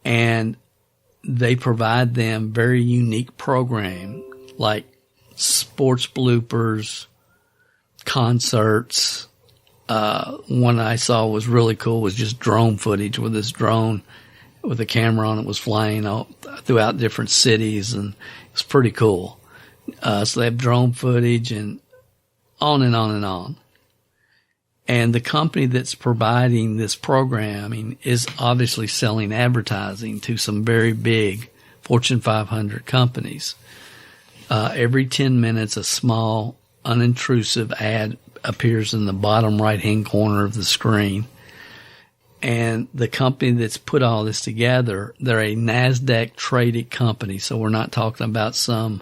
and they provide them very unique program like sports bloopers, concerts. One I saw was really cool, was just drone footage with this drone with a camera on it was flying out throughout different cities, and it's pretty cool. So they have drone footage and on and on and on. And the company that's providing this programming is obviously selling advertising to some very big Fortune 500 companies. Every 10 minutes, a small, unintrusive ad appears in the bottom right-hand corner of the screen. And the company that's put all this together, they're a NASDAQ traded company. So we're not talking about some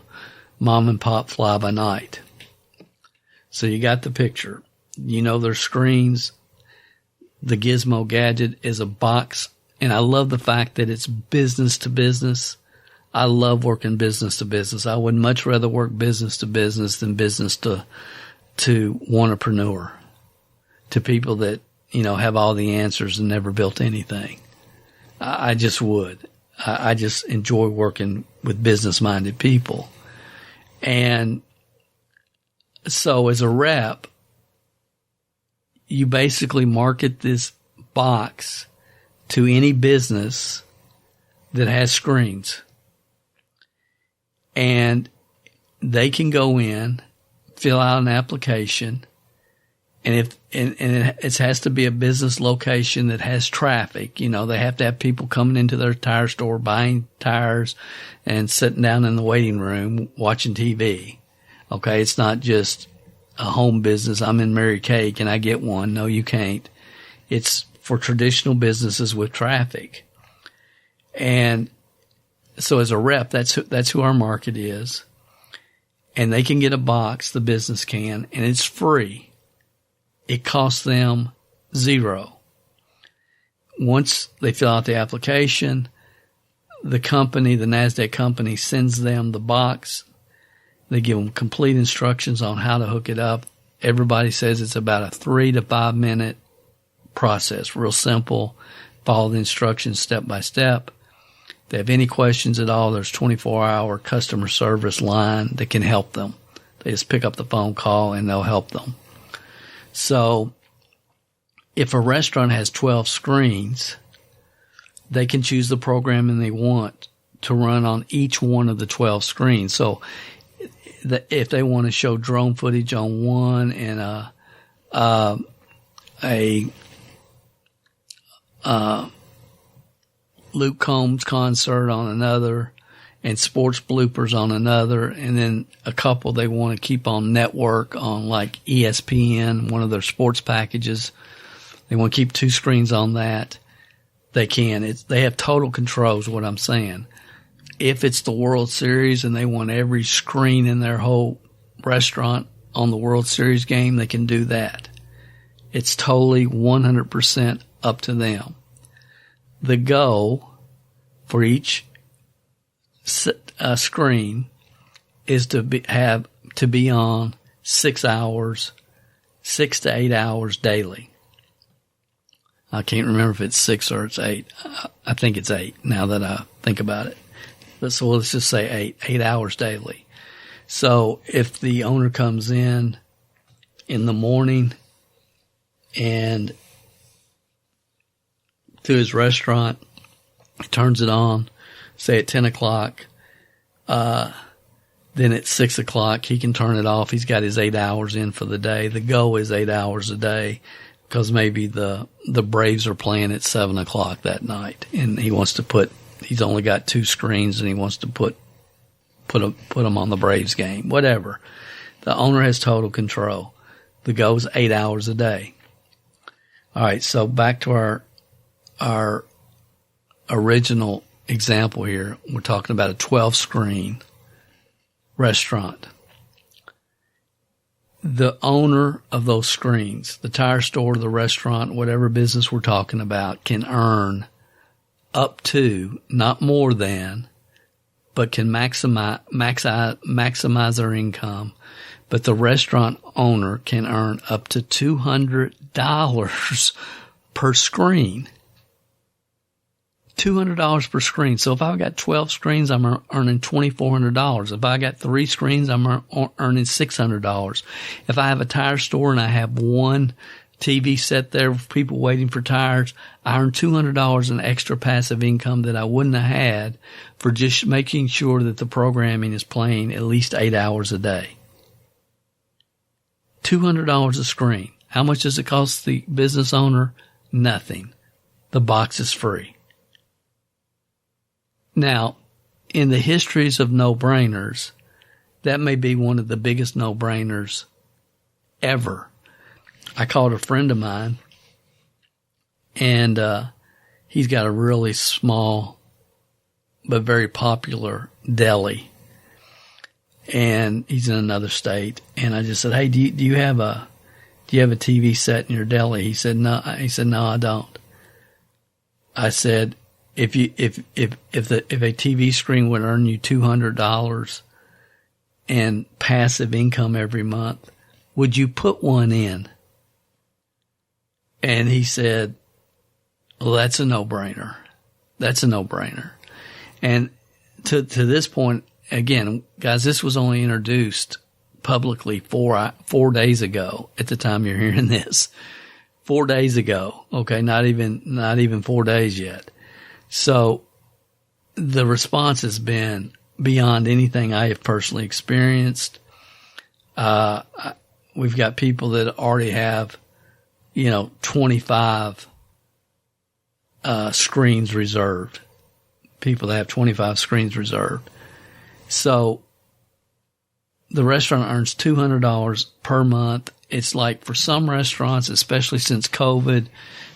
mom and pop fly by night. So you got the picture. Their screens. The Gizmo gadget is a box. And I love the fact that it's business to business. I love working business to business. I would much rather work business to business than business to entrepreneur, to people that, have all the answers and never built anything. I just would. I just enjoy working with business-minded people. And so as a rep, you basically market this box to any business that has screens. And they can go in, fill out an application, and it has to be a business location that has traffic. They have to have people coming into their tire store, buying tires, and sitting down in the waiting room watching TV. Okay, it's not just a home business. I'm in Mary Kay. Can I get one? No, you can't. It's for traditional businesses with traffic. And so as a rep, that's who our market is. And they can get a box, the business can, and it's free. It costs them $0. Once they fill out the application, the company, the NASDAQ company, sends them the box. They give them complete instructions on how to hook it up. Everybody says it's about a 3 to 5 minute process, real simple. Follow the instructions step by step. If they have any questions at all, there's 24-hour customer service line that can help them. They just pick up the phone call and they'll help them. So if a restaurant has 12 screens, they can choose the programming they want to run on each one of the 12 screens. So if they want to show drone footage on one and Luke Combs concert on another and sports bloopers on another, and then a couple they want to keep on network on like ESPN, one of their sports packages. They want to keep 2 screens on that. They can. They have total control is what I'm saying. If it's the World Series and they want every screen in their whole restaurant on the World Series game, they can do that. It's totally 100% up to them. The goal for each screen is to be on 6 hours, 6 to 8 hours daily. I can't remember if it's 6 or it's 8. I think it's 8 now that I think about it. So let's just say 8 hours daily. So if the owner comes in the morning and to his restaurant, he turns it on, say at 10 o'clock, then at 6 o'clock he can turn it off. He's got his 8 hours in for the day. The goal is 8 hours a day because maybe the Braves are playing at 7 o'clock that night and he's only got 2 screens and he wants to put them on the Braves game, whatever. The owner has total control. The goal is 8 hours a day. All right. So back to our original example here. We're talking about a 12 screen restaurant. The owner of those screens, the tire store, the restaurant, whatever business we're talking about, can earn up to, not more than, but can maximize their income. But the restaurant owner can earn up to $200 per screen. $200 per screen. So if I've got 12 screens, I'm earning $2,400. If I got 3 screens, I'm earning $600. If I have a tire store and I have one TV set there with people waiting for tires, I earn $200 in extra passive income that I wouldn't have had for just making sure that the programming is playing at least 8 hours a day. $200 a screen. How much does it cost the business owner? Nothing. The box is free. Now, in the histories of no-brainers, that may be one of the biggest no-brainers ever. I called a friend of mine, and he's got a really small but very popular deli, and he's in another state. And I just said, "Hey, do you have a TV set in your deli?" He said, "No." He said, "No, I don't." I said, If a TV screen would earn you $200 and passive income every month, would you put one in?" And he said, "Well, that's a no-brainer. That's a no-brainer." And to this point, again, guys, this was only introduced publicly 4 days ago at the time you're hearing this. 4 days ago. Okay. Not even 4 days yet. So the response has been beyond anything I have personally experienced. We've got people that already have, 25 screens reserved. People that have 25 screens reserved. So the restaurant earns $200 per month it's like for some restaurants, especially since COVID,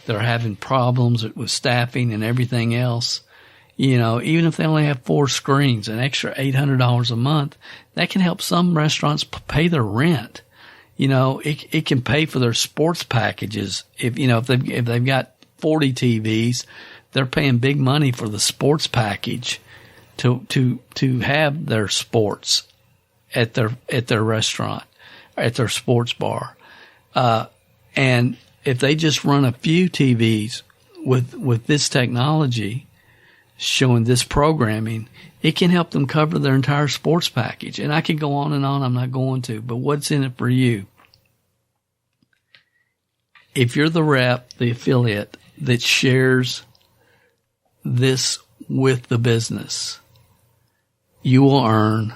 they're having problems with staffing and everything else. You know, even if they only have 4 screens, an extra $800 a month, that can help some restaurants pay their rent. You know, it can pay for their sports packages. If they've got 40 TVs, they're paying big money for the sports package to have their sports at their restaurant, at their sports bar. And if they just run a few TVs with this technology showing this programming, it can help them cover their entire sports package. And I could go on and on. I'm not going to, but what's in it for you? If you're the rep, the affiliate that shares this with the business, you will earn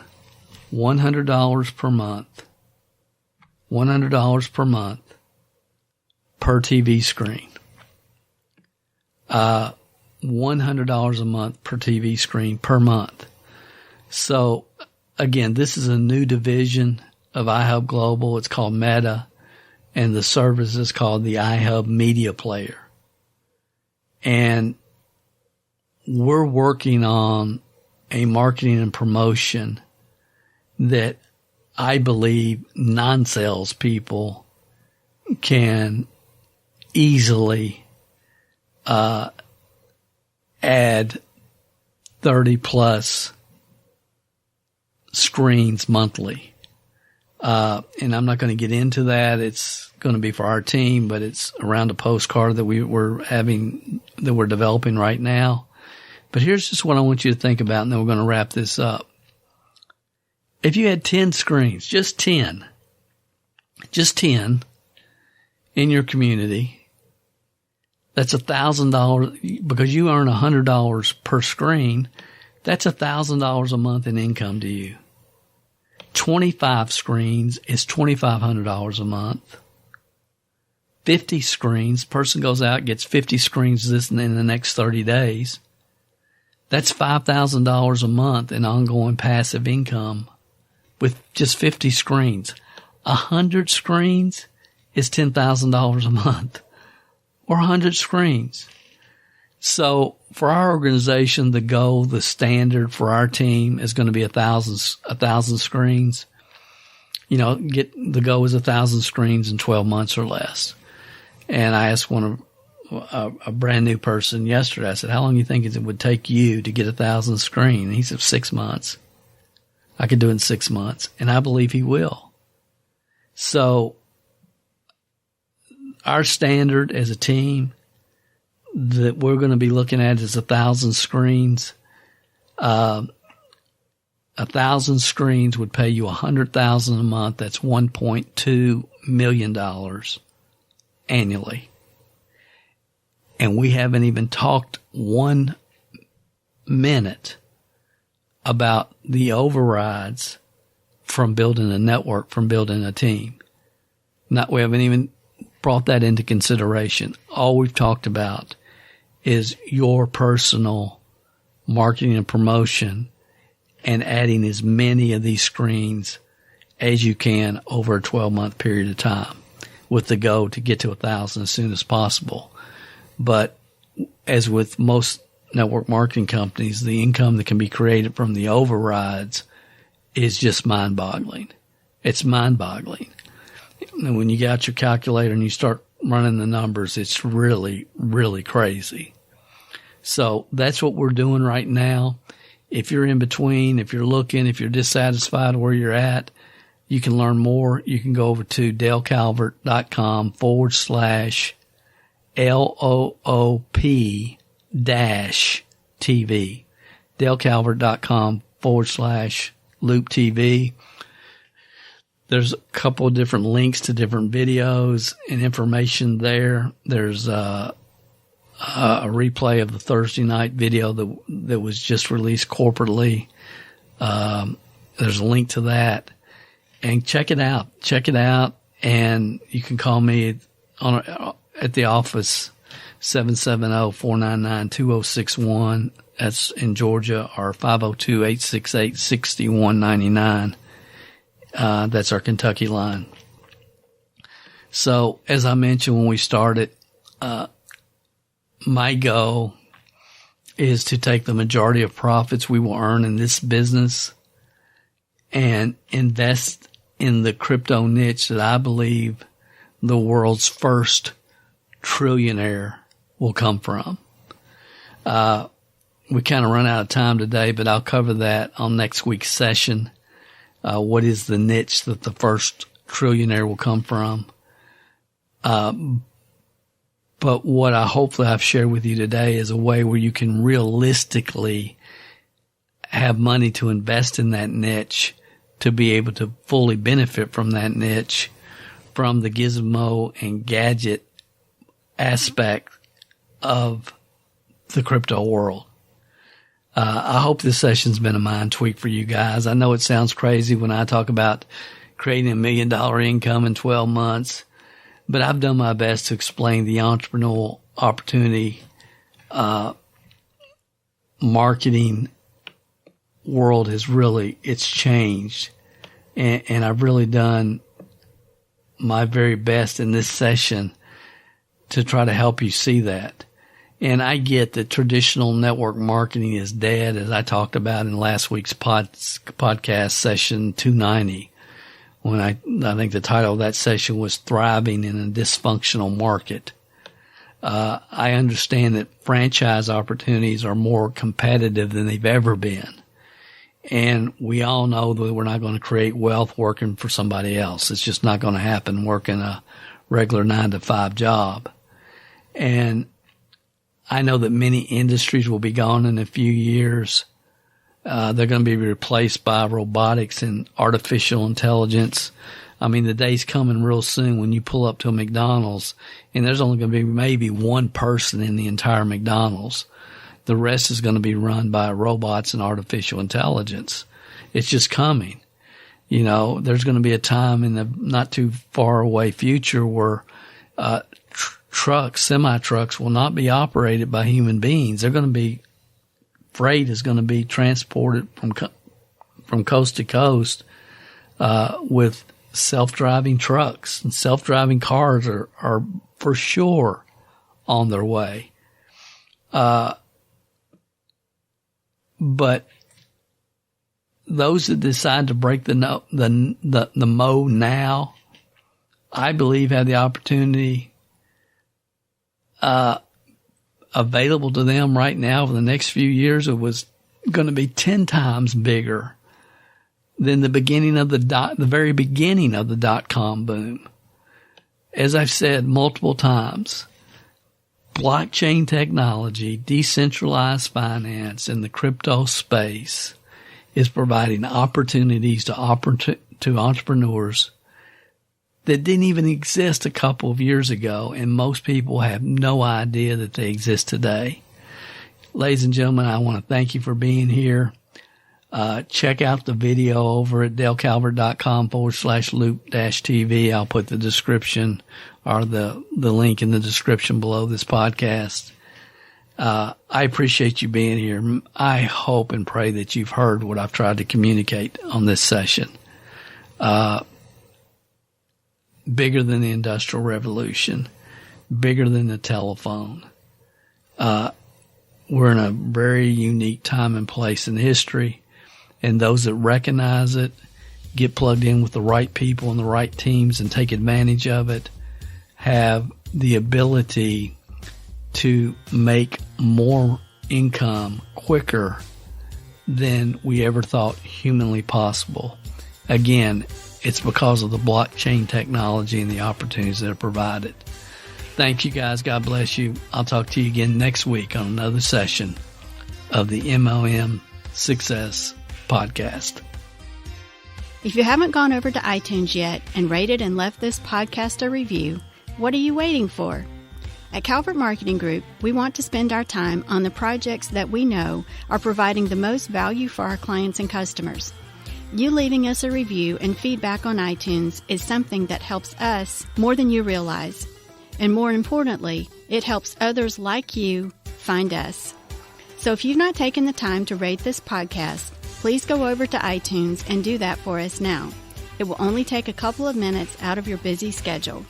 $100 per month, $100 per month per TV screen. $100 a month per TV screen per month. So again, this is a new division of iHub Global. It's called Meta, and the service is called the iHub Media Player. And we're working on a marketing and promotion that I believe non-sales people can easily add 30 plus screens monthly. And I'm not going to get into that. It's going to be for our team, but it's around a postcard that we're developing right now. But here's just what I want you to think about, and then we're going to wrap this up. If you had 10 screens, just 10 in your community, that's $1,000 because you earn $100 per screen. That's $1,000 a month in income to you. 25 screens is $2,500 a month. 50 screens, person goes out, gets 50 screens in the next 30 days. That's $5,000 a month in ongoing passive income with just 50 screens. 100 screens is $10,000 a month. Or 100 screens. So for our organization, the goal, the standard for our team is going to be 1,000 screens. You know, the goal is 1,000 screens in 12 months or less. And I asked a brand new person yesterday, I said, how long do you think it would take you to get 1,000 screens? And he said, 6 months. I could do it in 6 months. And I believe he will. So our standard as a team that we're going to be looking at is 1,000 screens. 1,000 screens would pay you $100,000 a month. That's $1.2 million annually. And we haven't even talked 1 minute about the overrides from building a network, from building a team. We haven't even brought that into consideration. All we've talked about is your personal marketing and promotion and adding as many of these screens as you can over a 12-month period of time with the goal to get to 1,000 as soon as possible. But as with most network marketing companies, the income that can be created from the overrides is just mind-boggling. It's mind-boggling. And when you get out your calculator and you start running the numbers, it's really, really crazy. So that's what we're doing right now. If you're in between, if you're looking, if you're dissatisfied where you're at, you can learn more. You can go over to DaleCalvert.com/LOOP-TV. DaleCalvert.com/LOOP-TV. There's a couple of different links to different videos and information there. There's a replay of the Thursday night video that was just released corporately. There's a link to that. And check it out. Check it out. And you can call me at the office, 770-499-2061. That's in Georgia, or 502-868-6199. That's our Kentucky line. So as I mentioned when we started, my goal is to take the majority of profits we will earn in this business and invest in the crypto niche that I believe the world's first trillionaire will come from. We kind of run out of time today, but I'll cover that on next week's session. What is the niche that the first trillionaire will come from? But what hopefully I've shared with you today is a way where you can realistically have money to invest in that niche to be able to fully benefit from that niche, from the gizmo and gadget aspect of the crypto world. I hope this session's been a mind tweak for you guys. I know it sounds crazy when I talk about creating $1 million income in 12 months, but I've done my best to explain the entrepreneurial opportunity, marketing world it's changed. And I've really done my very best in this session to try to help you see that. And I get that traditional network marketing is dead, as I talked about in last week's podcast session 290, when I think the title of that session was Thriving in a Dysfunctional Market. I understand that franchise opportunities are more competitive than they've ever been. And we all know that we're not going to create wealth working for somebody else. It's just not going to happen working a regular 9-to-5 job. And I know that many industries will be gone in a few years. They're going to be replaced by robotics and artificial intelligence. I mean, the day's coming real soon when you pull up to a McDonald's and there's only going to be maybe one person in the entire McDonald's. The rest is going to be run by robots and artificial intelligence. It's just coming. You know, there's going to be a time in the not too far away future where semi-trucks will not be operated by human beings. They're going to be, freight is going to be transported from coast to coast with self-driving trucks, and self-driving cars are for sure on their way. But those that decide to break the mode now, I believe have the opportunity available to them right now for the next few years. It was going to be 10 times bigger than the beginning of the very beginning of the dot-com boom. As I've said multiple times, blockchain technology, decentralized finance, and the crypto space is providing opportunities to entrepreneurs that didn't even exist a couple of years ago, and most people have no idea that they exist today. Ladies and gentlemen, I want to thank you for being here. Check out the video over at dalecalvert.com/loop-tv. I'll put the description or the link in the description below this podcast. I appreciate you being here. I hope and pray that you've heard what I've tried to communicate on this session. Bigger than the Industrial Revolution, bigger than the telephone. We're in a very unique time and place in history, and those that recognize it, get plugged in with the right people and the right teams and take advantage of it, have the ability to make more income quicker than we ever thought humanly possible. Again, it's because of the blockchain technology and the opportunities that are provided. Thank you guys. God bless you. I'll talk to you again next week on another session of the MLM Success Podcast. If you haven't gone over to iTunes yet and rated and left this podcast a review, what are you waiting for? At Calvert Marketing Group, we want to spend our time on the projects that we know are providing the most value for our clients and customers. You leaving us a review and feedback on iTunes is something that helps us more than you realize. And more importantly, it helps others like you find us. So if you've not taken the time to rate this podcast, please go over to iTunes and do that for us now. It will only take a couple of minutes out of your busy schedule.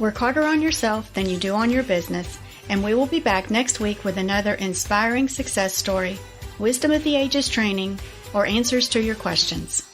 Work harder on yourself than you do on your business, and we will be back next week with another inspiring success story, wisdom of the ages training, or answers to your questions.